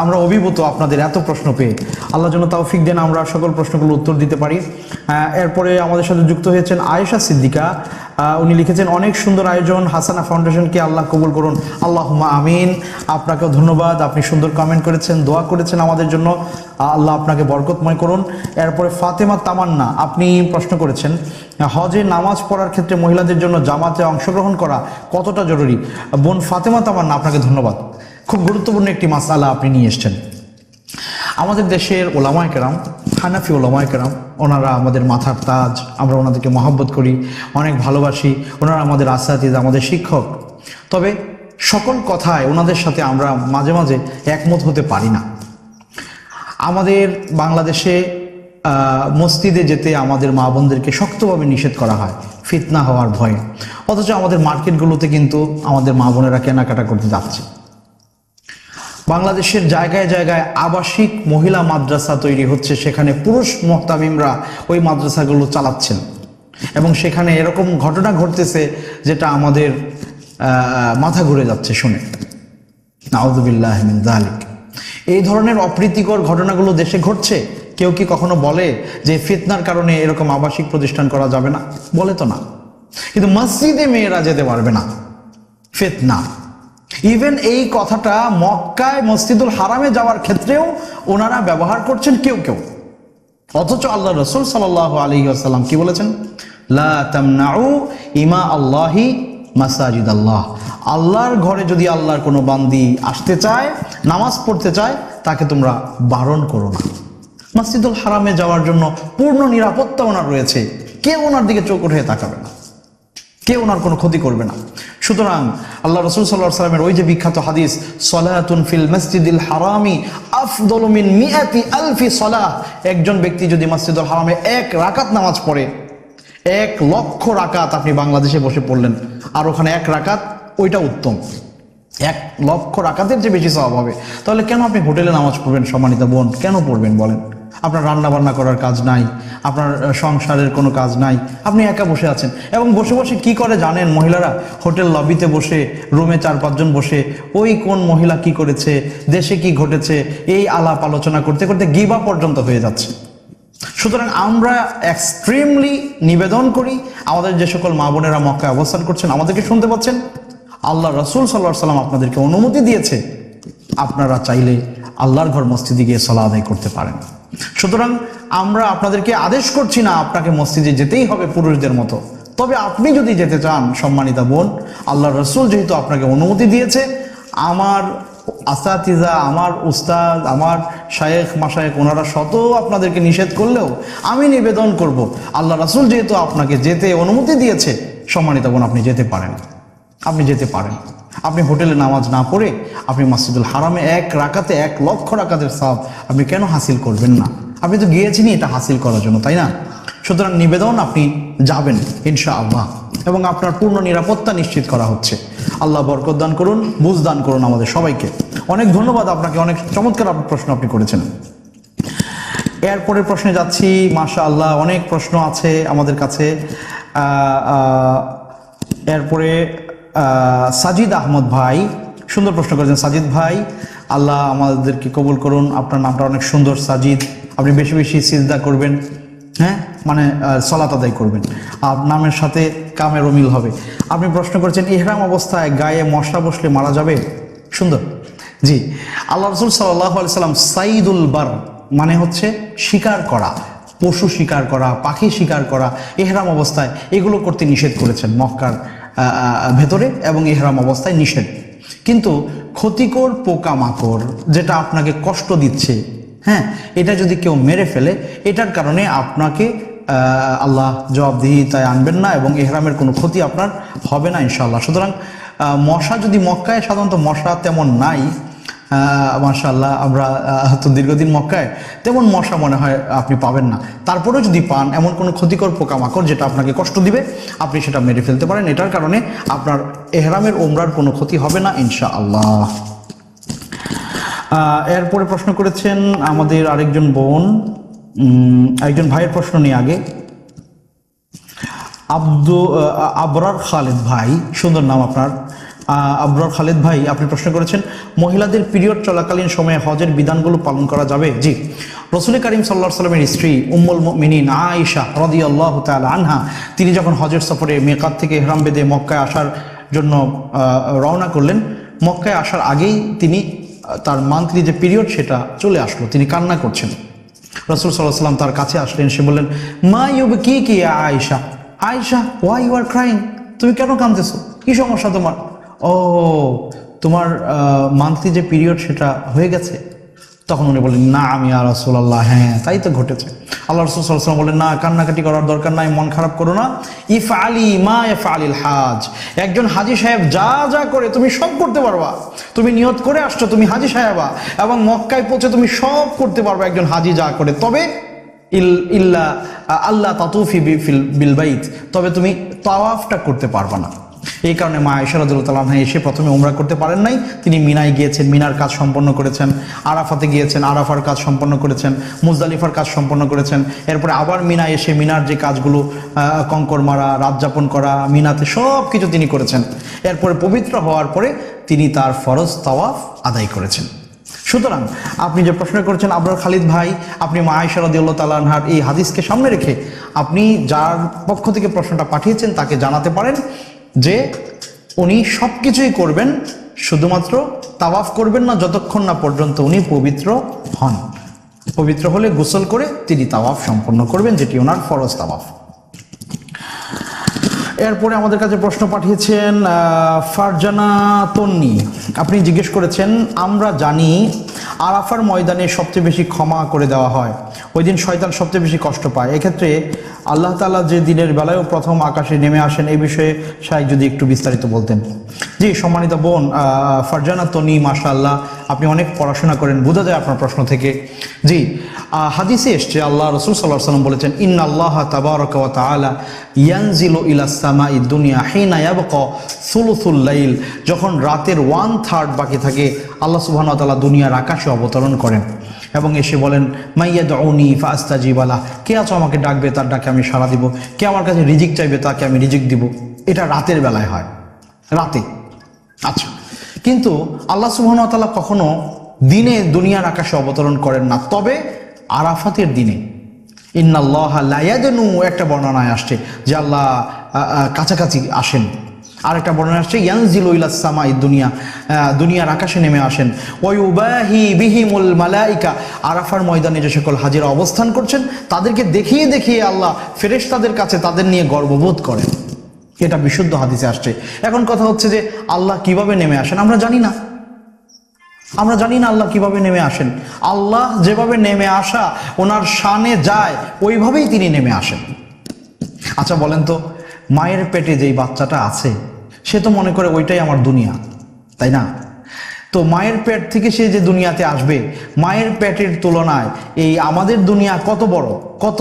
আমরা অভিভূত আপনাদের এত প্রশ্ন পেয়ে। আল্লাহ যেন তৌফিক দেন আমরা সকল প্রশ্নগুলোর উত্তর দিতে পারি। এরপরে আমাদের সাথে যুক্ত হয়েছেন আয়েশা সিদ্দিকা, উনি লিখেছেন, অনেক সুন্দর আয়োজন, হাসানা ফাউন্ডেশনকে আল্লাহ কবুল করুন, আল্লাহুম্মা আমিন। আপনাকেও ধন্যবাদ, আপনি সুন্দর কমেন্ট করেছেন, দোয়া করেছেন আমাদের জন্য, আল্লাহ আপনাকে বরকতময় করুন। এরপরে ফাতেমা তামান্না, আপনি প্রশ্ন করেছেন, হজে নামাজ পড়ার ক্ষেত্রে মহিলাদের জন্য জামাতে অংশগ্রহণ করা কতটা জরুরি? বোন ফাতেমা তামান্না, আপনাকে ধন্যবাদ, খুব গুরুত্বপূর্ণ একটি মাসআলা আপনি নিয়ে এসেছেন। আমাদের দেশের ওলামায়ে কেরাম, হানাফি ওলামায়ে কেরাম, ওনারা আমাদের মাথার তাজ, আমরা ওনাদেরকে মহব্বত করি, অনেক ভালোবাসি, ওনারা আমাদের আসাতিজ, আমাদের শিক্ষক। তবে সকল কথায় ওনাদের সাথে আমরা মাঝে মাঝে একমত হতে পারি না। আমাদের বাংলাদেশে মসজিদে যেতে আমাদের মা বোনদেরকে শক্তভাবে নিষেধ করা হয় ফিতনা হওয়ার ভয়ে, অথচ আমাদের মার্কেটগুলোতে কিন্তু আমাদের মা বোনেরা কেনাকাটা করতে যাচ্ছে। বাংলাদেশের জায়গায় জায়গায় আবাসিক মহিলা মাদ্রাসা তৈরি হচ্ছে, সেখানে পুরুষ মুহতামিমরা ওই মাদ্রাসাগুলো চালাচ্ছেন, এবং সেখানে এরকম ঘটনা ঘটতেছে যেটা আমাদের মাথা ঘুরে যাচ্ছে শুনে। নাউযুবিল্লাহি মিন যালিক। এই ধরনের অপ্রীতিকর ঘটনাগুলো দেশে ঘটছে। কেউ কি কখনো বলে যে ফিতনার কারণে এরকম আবাসিক প্রতিষ্ঠান করা যাবে না? বলে তো না। কিন্তু মসজিদে মেয়েরা যেতে পারবে না, ফিতনা। ইভেন এই কথাটা মক্কায় মসজিদুল হারামে যাওয়ার ক্ষেত্রেও ওনারা ব্যবহার করছেন কেউ কেউ। অথচ আল্লাহ রাসূল সাল্লাল্লাহু আলাইহি ওয়াসাল্লাম কি বলেছেন? লা তামনাউ ইমা আল্লাহি মাসাজিদ আল্লাহ। আল্লাহর ঘরে যদি আল্লাহর কোনো বান্দি আসতে চায়, নামাজ পড়তে চায়, তাকে তোমরা বারণ করো না। মসজিদুল হারামে যাওয়ার জন্য পূর্ণ নিরাপত্তা ওনার রয়েছে, কেউ ওনার দিকে চোখ উঠে তাকাবে না, কেউ ওনার কোনো ক্ষতি করবে না। সুতরাং আল্লাহ রাসূল সাল্লাল্লাহু আলাইহি ওয়াসাল্লামের ওই যে বিখ্যাত হাদিস, সলাতুন ফিল মসজিদিল হারামি আফদলু মিন মিআতি আলফি সলাহ, একজন ব্যক্তি যদি মসজিদুল হারামে 1 রাকাত নামাজ পড়ে, 1 লক্ষ রাকাত আপনি বাংলাদেশে বসে পড়লেন, আর ওখানে 1 রাকাত, ওইটা উত্তম। 1 লক্ষ রাকাতের যে বেশি সওয়াব হবে। তাহলে কেন আপনি হোটেলে নামাজ পড়বেন সম্মানিত বোন? কেন পড়বেন বলেন? আপনার রান্না বান্না করার কাজ নাই, আপনার সংসারের কোনো কাজ নাই, আপনি একা বসে আছেন। এবং বসে বসে কি করে জানেন মহিলারা? হোটেল লবিতে বসে, রুমে 4-5 জন বসে, ওই কোন মহিলা কি করেছে, দেশে কি ঘটেছে, এই আলাপ আলোচনা করতে করতে গিবা পর্যন্ত হয়ে যাচ্ছে। সুতরাং আমরা এক্সট্রিমলি নিবেদন করি, আমাদের যে সকল মা বোনেরা মক্কায় অবস্থান করছেন, আমাদেরকে শুনতে পাচ্ছেন, আল্লাহ রাসূল সাল্লাল্লাহু আলাইহি ওয়াসাল্লাম আপনাদেরকে অনুমতি দিয়েছে, আপনারা চাইলে আল্লাহর ঘর মসজিদে গিয়ে সালাত আদায় করতে পারেন। সুতরাং আমরা আপনাদেরকে আদেশ করছি না আপনাকে মসজিদে যেতেই হবে পুরুষদের মতো। তবে আপনি যদি যেতে চান সম্মানিতা বোন, আল্লাহ রাসূল যেহেতু আপনাকে অনুমতি দিয়েছে, আমার আসাতিজা, আমার উস্তাদ, আমার শায়েখ মাশায়েখ, ওনারা শত আপনাদেরকে নিষেধ করলেও আমি নিবেদন করব, আল্লাহ রাসূল যেহেতু আপনাকে যেতে অনুমতি দিয়েছে, সম্মানিতা বোন আপনি যেতে পারেন, আপনি যেতে পারেন। আপনি হোটেলে নামাজ না পড়ে আপনি মসজিদুল হারামে 1 রাকাতে 1 লক্ষ রাকাতের সওয়াব আপনি কেন হাসিল করবেন না? আপনি তো গিয়েছেনই এটা হাসিল করার জন্য, তাই না? সুতরাং নিবেদন, আপনি যাবেন ইনশাআল্লাহ, এবং আপনার পূর্ণ নিরাপত্তা নিশ্চিত করা হচ্ছে। আল্লাহ বরকত দান করুন, বুঝ দান করুন আমাদের সবাইকে। অনেক ধন্যবাদ আপনাকে, অনেক চমৎকার প্রশ্ন আপনি করেছেন। এরপরের প্রশ্নে যাচ্ছি। মাশাআল্লাহ, অনেক প্রশ্ন আছে আমাদের কাছে। এরপরে সাজিদ আহমদ ভাই সুন্দর প্রশ্ন করেছেন। সাজিদ ভাই, আল্লাহ আমাদেরকে কবুল করুন। আপনার নামটা অনেক সুন্দর সাজিদ, আপনি বেশি বেশি সিজদা করবেন, হ্যাঁ, মানে সালাত আদায় করবেন, আর নামের সাথে কামের অমিল হবে। আপনি প্রশ্ন করেছেন ইহরাম অবস্থায় গায়ে মশা বসলে মারা যাবে? সুন্দর, জি। আল্লাহ রাসূল সাল্লাল্লাহু আলাইহি সাল্লাম সাইদুল বার মানে হচ্ছে শিকার করা, পশু শিকার করা, পাখি শিকার করা, ইহরাম অবস্থায় এগুলো করতে নিষেধ করেছেন মক্কার ভেতরে, এবং ইহরাম অবস্থায় নিষেধ। কিন্তু ক্ষতিকর পোকামাকড় যেটা আপনাকে কষ্ট দিচ্ছে, হ্যাঁ, এটা যদি কেউ মেরে ফেলে, এটার কারণে আপনাকে আল্লাহ জবাবদিহিতায় আনবেন না, এবং ইহরামের কোনো ক্ষতি আপনার হবে না ইনশাআল্লাহ। সুতরাং মশা যদি, মক্কায় সাধারণত মশা তেমন নাই, মাশাআল্লাহ, আমরা তো দীর্ঘদিন মক্কায়, তেমন মশা মনে হয় আপনি পাবেন না। তারপরেও যদি পান এমন কোনো ক্ষতিকর পোকামাকড় যেটা আপনাকে কষ্ট দিবে, আপনি সেটা মেরে ফেলতে পারেন, এটার কারণে আপনার ইহরামের উমরার কোনো ক্ষতি হবে না ইনশাআল্লাহ। এরপরে প্রশ্ন করেছেন আমাদের আরেকজন বোন, একজন ভাইয়ের প্রশ্ন নিয়ে আগে। আবরার খালেদ ভাই, সুন্দর নাম আপনার, আবরার খালেদ ভাই, আপনি প্রশ্ন করেছেন মহিলাদের পিরিয়ড চলাকালীন সময়ে হজের বিধানগুলো পালন করা যাবে? জি। রাসূল করিম সাল্লাল্লাহু আলাইহি ওয়াসাল্লামের স্ত্রী উম্মুল মুমিনিন আয়েশা রাদিয়াল্লাহু তাআলা আনহা, তিনি যখন হজের সফরে মিকাত থেকে ইহরাম বেঁধে মক্কায় আসার জন্য রওনা করলেন, মক্কায় আসার আগেই তিনি তার মান্থলি যে পিরিয়ড সেটা চলে আসলো, তিনি কান্না করছেন। রাসূল সাল্লাল্লাহু আলাইহি ওয়াসাল্লাম তার কাছে আসলেন, সে বললেন, মা ইউবকিকি ইয়া Ayesha, Ayesha why you are crying, তুমি কেন কাঁদতেছো, কি সমস্যা তোমার? ও, তোমার মান্থলি যে পিরিয়ড সেটা হয়ে গেছে? তখন উনি বললেন, না আমি ইয়া রাসূলুল্লাহ, হ্যাঁ তাই তো ঘটেছে। আল্লাহ রাসূল সাল্লাল্লাহু আলাইহি ওয়াসাল্লাম বললেন, না, কান্নাকাটি করার দরকার নাই, মন খারাপ করো না। ইফআলি মা ইফআলিল হাজ, একজন হাজী সাহেব যা যা করে তুমি সব করতে পারবা। তুমি নিয়ত করে আসছো তুমি হাজী সাহেবা, এবং মক্কায় পৌঁছে তুমি সব করতে পারবা একজন হাজী যা করে। তবে ইল্লা আল্লাহ তাতুফি বিল বাইত, তবে তুমি তাওয়াফটা করতে পারবা না। এই কারণে মা আয়েশা রাদিয়াল্লাহু তাআলা আনহা এসে প্রথমে উমরা করতে পারেন নাই, তিনি মিনায় গিয়েছেন, মিনার কাজ সম্পন্ন করেছেন, আরাফাতে গিয়েছেন, আরাফার কাজ সম্পন্ন করেছেন, মুজদালিফার কাজ সম্পন্ন করেছেন। এরপরে আবার মিনায় এসে মিনার যে কাজগুলো, কঙ্কর মারা, রাত যাপন করা, মিনাতে সব কিছু তিনি করেছেন। এরপরে পবিত্র হওয়ার পরে তিনি তার ফরজ তাওয়াফ আদায় করেছেন। সুতরাং আপনি যে প্রশ্ন করেছেন আবরার খালিদ ভাই, আপনি মা আয়েশা রাদিয়াল্লাহু তাআলা আনহার এই হাদিসকে সামনে রেখে আপনি যার পক্ষ থেকে প্রশ্নটা পাঠিয়েছেন তাকে জানাতে পারেন যে উনি সব কিছুই করবেন, শুধুমাত্র তাওয়াফ করবেন না যতক্ষণ না পর্যন্ত উনি পবিত্র হন। পবিত্র হলে গোসল করে তিনি তাওয়াফ সম্পন্ন করবেন, যেটি ওনার ফরজ তাওয়াফ। এরপরে আমাদের কাছে প্রশ্ন পাঠিয়েছেন ফারজানা তন্নি। আপনি জিজ্ঞেস করেছেন, আমরা জানি আরাফার ময়দানে সবচেয়ে বেশি ক্ষমা করে দেওয়া হয়, ওই দিন শয়তান সবচেয়ে বেশি কষ্ট পায়, এক্ষেত্রে আল্লাহ তাআলা যে দিনের বেলায়ও প্রথম আকাশে নেমে আসেন, এই বিষয়ে শাহেখ যদি একটু বিস্তারিত বলতেন। জি, সম্মানিত বোন ফারজানা তন্নি, মাশাআল্লাহ, আপনি অনেক পড়াশোনা করেন, বোঝা যায় আপনার প্রশ্ন থেকে। জি, হাদিসে এসছে আল্লাহ রাসূল সাল্লাল্লাহু আলাইহি ওয়াসাল্লাম বলেছেন, ইন্নাল্লাহা তাবারাকা ওয়া তাআলা ইয়ানজিলু ইলাস সামাঈদ দুনিয়া হিনা ইয়াবকা সুলুসুল লাইল, যখন রাতের 1/3 বাকি থাকে আল্লাহ সুবহানাহু ওয়া তাআলা দুনিয়ার আকাশে অবতরণ করেন এবং এসে বলেন, মাইয়াদউনি ফাআস্তাজিব লাহ, কে আছো আমাকে ডাকবে, তার ডাকে আমি সাড়া দিব, কে আমার কাছে রিজিক চাইবে তাকে আমি রিজিক দিব। এটা রাতের বেলায় হয়, রাতে। আচ্ছা, কিন্তু আল্লাহ সুবহানাহু ওয়া তাআলা কখনো দিনে দুনিয়ার আকাশে অবতরণ করেন না, তবে আরাফাতের দিনে ইন্নাল্লাহা লা ইয়াদনু একটা বর্ণনায় আসছে যে আল্লাহ কাছাকাছি আসেন, আরেকটা বর্ণনা আসছে ইয়ানজিলু ইলাস সামাই দুনিয়া, দুনিয়ার আকাশে নেমে আসেন। ওয়ায়ুবাহি বিহিমুল মালাইকা, আরাফার ময়দানে যে সকল হাজিরা অবস্থান করছেন তাদেরকে দেখিয়ে দেখিয়ে আল্লাহ ফেরেশতাদের কাছে তাদের নিয়ে গর্ববোধ করেন। এটা বিশুদ্ধ হাদিসে আসছে। এখন কথা হচ্ছে যে আল্লাহ কিভাবে নেমে আসেন আমরা জানি না, আমরা জানি না আল্লাহ কিভাবে নেমে আসেন। আল্লাহ যেভাবে নেমে আসা ওনার শানে যায় ওইভাবেই তিনি নেমে আসেন। আচ্ছা বলেন তো, মায়ের পেটে যেই বাচ্চাটা আছে সে তো মনে করে ওইটাই আমার দুনিয়া, তাই না? তো মায়ের পেট থেকে সে যে দুনিয়াতে আসবে, মায়ের পেটের তুলনায় এই আমাদের দুনিয়া কত বড়, কত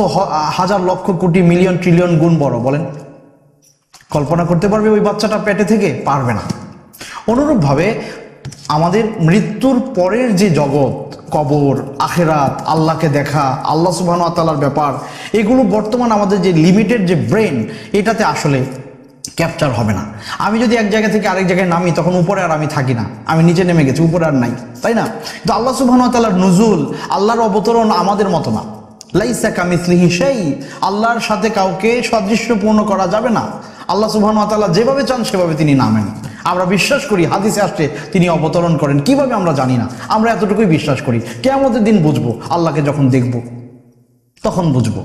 হাজার লক্ষ কোটি মিলিয়ন ট্রিলিয়ন গুণ বড় বলেন? কল্পনা করতে পারবে ওই বাচ্চাটা পেটে থেকে? পারবে না। অনুরূপভাবে আমাদের মৃত্যুর পরের যে জগৎ, কবর, আখেরাত, আল্লাহকে দেখা, আল্লাহ সুবহানাহু ওয়া তাআলার ব্যাপার, এগুলো বর্তমান আমাদের যে লিমিটেড যে ব্রেন, এটাতে আসলে ক্যাপচার হবে না। আমি যদি এক জায়গা থেকে আরেক জায়গায় নামি তখন উপরে আর আমি থাকি না, আমি নিচে নেমে গেছি, উপরে আর নাই, তাই না? তো আল্লাহ সুবহানাহু ওয়া তাআলার নুজুল, আল্লাহর অবতরণ আমাদের মতো না। লাইসা কামিসলিহি শাই, আল্লাহর সাথে কাউকে সাদৃশ্যপূর্ণ করা যাবে না। আল্লাহ সুবহানাহু ওয়া তাআলা যেভাবে চান সেভাবে তিনি নামেন। আমরা বিশ্বাস করি হাদিসে আসছে তিনি অবতরণ করেন, কিভাবে আমরা জানি না, আমরা এতটুকুই বিশ্বাস করি। কিয়ামতের দিন বুঝবো, আল্লাহকে যখন দেখব তখন বুঝবো।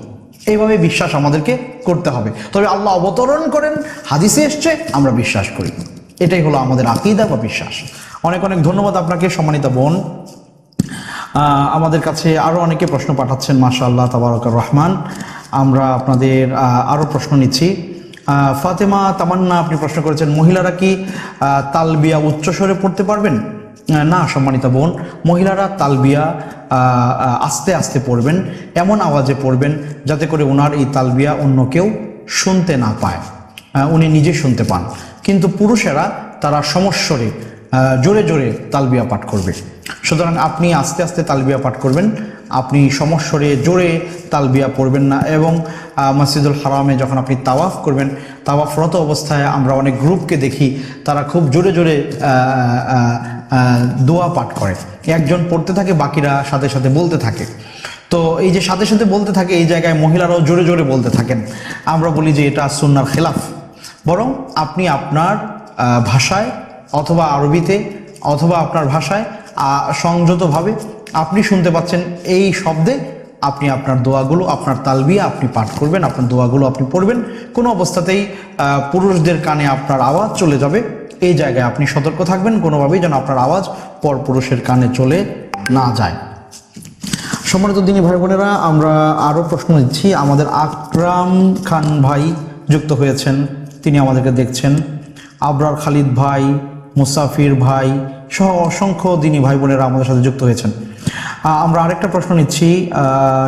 এইভাবে বিশ্বাস আমাদেরকে করতে হবে। তবে আল্লাহ অবতরণ করেন হাদিসে এসছে, আমরা বিশ্বাস করি। এটাই হলো আমাদের আকীদা বা বিশ্বাস। অনেক অনেক ধন্যবাদ আপনাকে সম্মানিত বোন। আমাদের কাছে আরও অনেকে প্রশ্ন পাঠাচ্ছেন, মাশাআল্লাহ তাবারাকার রহমান। আমরা আপনাদের আরও প্রশ্ন নিচ্ছি। ফাতেমা তামান্না আপনি প্রশ্ন করেছেন, মহিলারা কি তালবিয়া উচ্চস্বরে পড়তে পারবেন? না সম্মানিত বোন, মহিলারা তালবিয়া আস্তে আস্তে পড়বেন, এমন আওয়াজে পড়বেন যাতে করে ওনার এই তালবিয়া অন্য কেউ শুনতে না পায়, উনি নিজে শুনতে পান। কিন্তু পুরুষেরা তারা সমস্বরে জোরে জোরে তালবিয়া পাঠ করবে। সুতরাং আপনি আস্তে আস্তে তালবিয়া পাঠ করবেন, আপনি সমস্বরে জোরে তালবিয়া পড়বেন না। এবং মসজিদুল হারামে যখন আপনি তাওয়াফ করবেন, তাওয়াফরত অবস্থায় আমরা অনেক গ্রুপকে দেখি তারা খুব জোরে জোরে দোয়া পাঠ করে, একজন পড়তে থাকে বাকিরা সাথে সাথে বলতে থাকে। তো এই যে সাথে সাথে বলতে থাকে, এই জায়গায় মহিলারাও জোরে জোরে বলতে থাকেন। আমরা বলি যে এটা সুন্নাহর খেলাফ। বরং আপনি আপনার ভাষায় অথবা আরবিতে অথবা আপনার ভাষায় সংযতভাবে আপনি শুনতে পাচ্ছেন এই শব্দে আপনি আপনার দোয়াগুলো, আপনার তালবিয়া আপনি পাঠ করবেন, আপনার দোয়াগুলো আপনি পড়বেন। কোনো অবস্থাতেই পুরুষদের কানে আপনার আওয়াজ চলে যাবে, এই জায়গায় আপনি সতর্ক থাকবেন কোনোভাবেই যেন আপনার আওয়াজ পর পুরুষের কানে চলে না যায়। সম্মানিত দিনী ভাই বোনেরা, আমরা আরও প্রশ্ন দিচ্ছি। আমাদের আকরাম খান ভাই যুক্ত হয়েছেন, তিনি আমাদেরকে দেখছেন। আবরার খালিদ ভাই, মুসাফির ভাই সহ অসংখ্য দিনী ভাই বোনেরা আমাদের সাথে যুক্ত হয়েছেন। আমরা আরেকটা প্রশ্ন নিচ্ছি।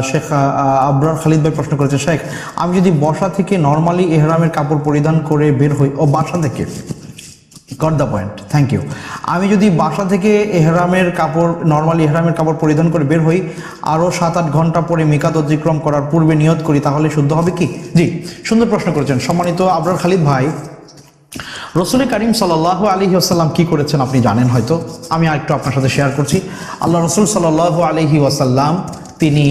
শেখ আবরার খালিদ ভাই প্রশ্ন করেছেন, শেখ আমি যদি বাসা থেকে নর্মালি এহরামের কাপড় পরিধান করে বের হই, বাসা থেকে, got the point, thank you. আমি যদি বাসা থেকে এহরামের কাপড়, নর্মালি এহরামের কাপড় পরিধান করে বের হই, আরও 7-8 ঘন্টা পরে মিকাত অতিক্রম করার পূর্বে নিয়ত করি, তাহলে শুদ্ধ হবে কি? জি, সুন্দর প্রশ্ন করেছেন সম্মানিত আবরার খালিদ ভাই। রসুল করিম সাল্লাল্লাহু আলাইহি ওয়াসাল্লাম কি করেছেন আপনি জানেন হয়তো, আমি আরেকটু আপনার সাথে শেয়ার করছি। আল্লাহ রসুল সাল্লাল্লাহু আলাইহি ওয়াসাল্লাম তিনি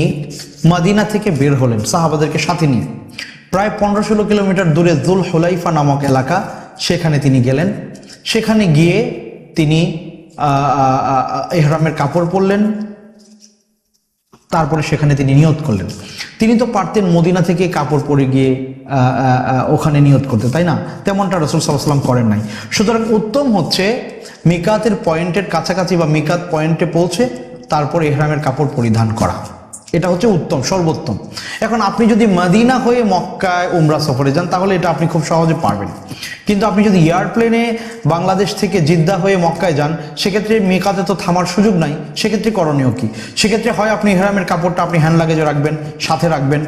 মদিনা থেকে বের হলেন সাহাবাদেরকে সাথে নিয়ে, প্রায় 15-16 কিলোমিটার দূরে যুল হুলাইফা নামক এলাকা, সেখানে তিনি গেলেন। সেখানে গিয়ে তিনি ইহরামের কাপড় পরলেন, তারপরে সেখানে তিনি নিয়ত করলেন। তিনি তো পারতেন মদিনা থেকে কাপড় পরে গিয়ে ওখানে নিয়ত করতে, তাই না? তেমনটা রাসূল সাল্লাল্লাহু আলাইহি ওয়াসাল্লাম করেন নাই। সুতরাং উত্তম হচ্ছে মিকাতের পয়েন্টের কাছাকাছি বা মিকাত পয়েন্টে পৌঁছে তারপর ইহরামের কাপড় পরিধান করা, এটা হচ্ছে উত্তম, সর্বোত্তম। এখন আপনি যদি মদিনা হয়ে মক্কায় উমরা সফরে যান তাহলে এটা আপনি খুব সহজে পারবেন, কিন্তু আপনি যদি এয়ারপ্লেনে বাংলাদেশ থেকে জিদ্দা হয়ে মক্কায় যান সেক্ষেত্রে মিকাতে তো থামার সুযোগ নাই। সেক্ষেত্রে করণীয় কি? সেক্ষেত্রে হয় আপনি ইহরামের কাপড়টা আপনি হ্যান্ড লাগেজে রাখবেন, সাথে রাখবেন,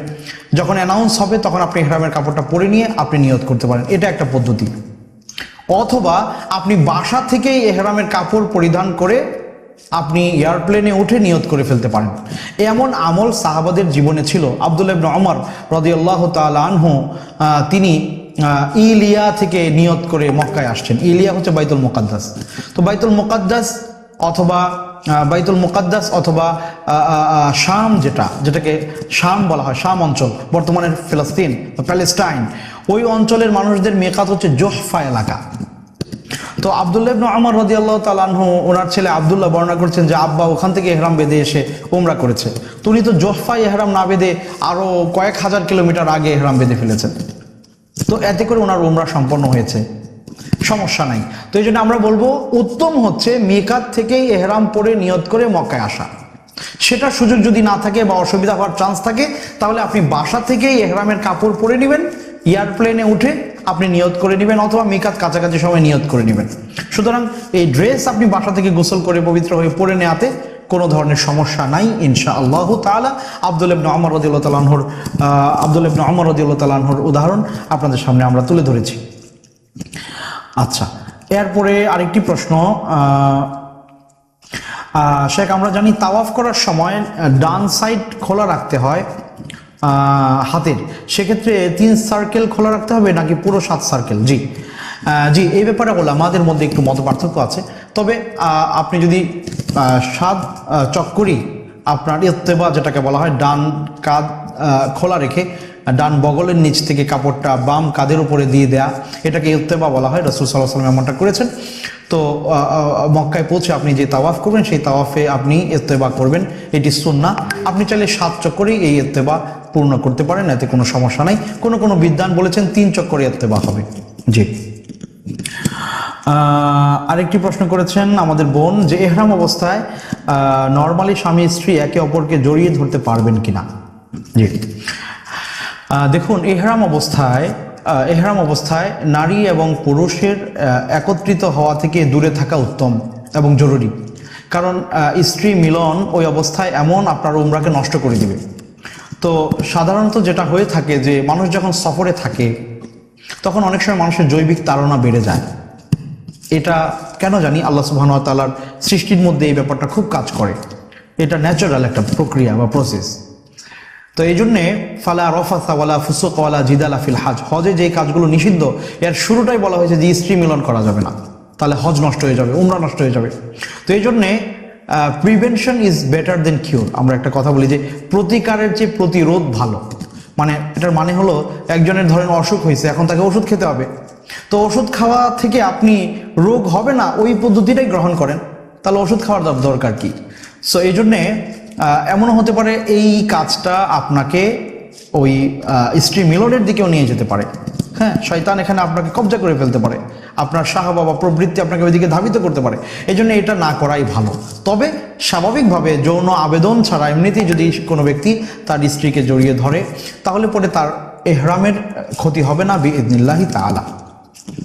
যখন অ্যানাউন্স হবে তখন আপনি ইহরামের কাপড়টা পরে নিয়ে আপনি নিয়ত করতে পারেন, এটা একটা পদ্ধতি। অথবা আপনি বাসা থেকেই ইহরামের কাপড় পরিধান করে আপনি এয়ারপ্লেনে উঠে নিয়ত করে ফেলতে পারেন। এমন আমল সাহাবাদের জীবনে ছিল। আব্দুল্লাহ ইবনে ওমর রাদিয়াল্লাহু তাআলা আনহু তিনি ইলিয়া থেকে নিয়ত করে মক্কায় আসছেন। ইলিয়া হচ্ছে বাইতুল মুকাদ্দাস। তো বাইতুল মুকাদ্দাস অথবা শাম, যেটাকে শাম বলা হয়, শাম অঞ্চল, বর্তমানের ফিলিস্তিন বা প্যালেস্টাইন, ওই অঞ্চলের মানুষদের মিকাত হচ্ছে জুহফা এলাকা। তো আব্দুল্লাহ ইবনে ওমর রাদিয়াল্লাহু তাআলা আনহু, ওনার ছেলে আব্দুল্লাহ বর্ণনা করছেন যে আব্বা ওখান থেকে ইহরাম বেঁধে এসে উমরা করেছে। তো উনি তো জুহফায় ইহরাম না বেঁধে আরো কয়েক হাজার কিলোমিটার আগে ইহরাম বেঁধে ফেলেছেন। তো এতে করে ওনার উমরা সম্পন্ন হয়েছে, সমস্যা নাই। তো এই জন্য আমরা বলবো উত্তম হচ্ছে মিকাত থেকেই ইহরাম পরে নিয়ত করে মক্কায় আসা। সেটা সুযোগ যদি না থাকে বা অসুবিধা হওয়ার চান্স থাকে তাহলে আপনি বাসা থেকেই ইহরামের কাপড় পরে নেবেন, এয়ারপ্লেনে উঠে আপনি নিয়ত করে নেবেন, অথবা মিকাত কাছাকাছি সময় নিয়ত করে নেবেন। সুতরাং এই ড্রেস আপনি বাসা থেকে গোসল করে পবিত্র হয়ে পরে নেওয়াতে কোনো ধরনের সমস্যা নাই ইনশাআল্লাহ তাআলা। আব্দুল্লাহ ইবনে ওমর রাদিয়াল্লাহু তাআলা আনহুর উদাহরণ আপনাদের সামনে আমরা তুলে ধরেছি। আচ্ছা, এরপরে আরেকটি প্রশ্ন, শেখ, আমরা জানি তাওয়াফ করার সময় ডান সাইড খোলা রাখতে হয় হাতের, সেক্ষেত্রে 3 সার্কেল খোলা রাখতে হবে নাকি পুরো 7 সার্কেল? জি, এই ব্যাপারে ওলামাদের মধ্যে একটু মত পার্থক্য আছে। তবে আপনি যদি 7 চক্করি আপনার ইত্তেবা যেটাকে বলা হয়, ডান কাঁধ খোলা রেখে ডান বগলের নিচ থেকে কাপড়টা বাম কাঁধের উপরে দিয়ে দেয়া, এটাকে ইত্তেবা বলা হয়। রাসূল সাল্লাল্লাহু আলাইহি ওয়াসাল্লাম এমনটা করেছেন। তো মক্কায় পৌঁছে আপনি যে তাওয়াফ করবেন সেই তাওয়াফে আপনি ইত্তেবা করবেন, এটি সুন্নাহ। আপনি চাইলে 7 চক্করেই এই ইত্তেবা পূর্ণ করতে পারেন, এতে কোনো সমস্যা নাই। কোনো বিদ্বান বলেছেন 3 চক্করে ইত্তেবা হবে। জি, আরেকটি প্রশ্ন করেছেন আমাদের বোন যে ইহরাম অবস্থায় নরমালি স্বামী স্ত্রী একে অপরকে জড়িয়ে ধরতে পারবেন কিনা? জি, দেখুন, ইহরাম অবস্থায় নারী এবং পুরুষের একত্রিত হওয়া থেকে দূরে থাকা উত্তম এবং জরুরি। কারণ স্ত্রী মিলন ওই অবস্থায় এমন আপনার উমরাকে নষ্ট করে দিবে। তো সাধারণত যেটা হয়ে থাকে যে মানুষ যখন সফরে থাকে তখন অনেক সময় মানুষের জৈবিক তাড়না বেড়ে যায়। এটা কেন জানি আল্লাহ সুবহানাহু ওয়া তাআলার সৃষ্টির মধ্যে এই ব্যাপারটা খুব কাজ করে, এটা ন্যাচারাল একটা প্রক্রিয়া বা প্রসেস। তো এই জন্যে ফালা রফাসা ওয়ালা ফুসুক ওয়ালা জিদালা ফিল হজ, হজে যে কাজগুলো নিষিদ্ধ এর শুরুটাই বলা হয়েছে যে স্ত্রী মিলন করা যাবে না, তাহলে হজ নষ্ট হয়ে যাবে, উমরা নষ্ট হয়ে যাবে। তো এই জন্যে প্রিভেনশন ইজ বেটার দেন কিউর। আমরা একটা কথা বলি যে প্রতিকারের চেয়ে প্রতিরোধ ভালো। মানে এটার মানে হলো একজনের ধরেন অসুখ হয়েছে, এখন তাকে ওষুধ খেতে হবে। তো ওষুধ খাওয়া থেকে আপনি রোগ হবে না ওই পদ্ধতিটাই গ্রহণ করেন, তাহলে ওষুধ খাওয়ার দরকার কি? সো এই জন্যে এমনও হতে পারে এই কাজটা আপনাকে ওই স্ত্রী মিলনের দিকেও নিয়ে যেতে পারে। হ্যাঁ, শয়তান এখানে আপনাকে কবজা করে ফেলতে পারে, আপনার সাহাবা বা প্রবৃত্তি আপনাকে ওইদিকে ধাবিত করতে পারে। এই জন্য এটা না করাই ভালো। তবে স্বাভাবিকভাবে যৌন আবেদন ছাড়া এমনিতেই যদি কোনো ব্যক্তি তার স্ত্রীকে জড়িয়ে ধরে তাহলে পরে তার ইহরামের ক্ষতি হবে না বিইذনিল্লাহি তাআলা।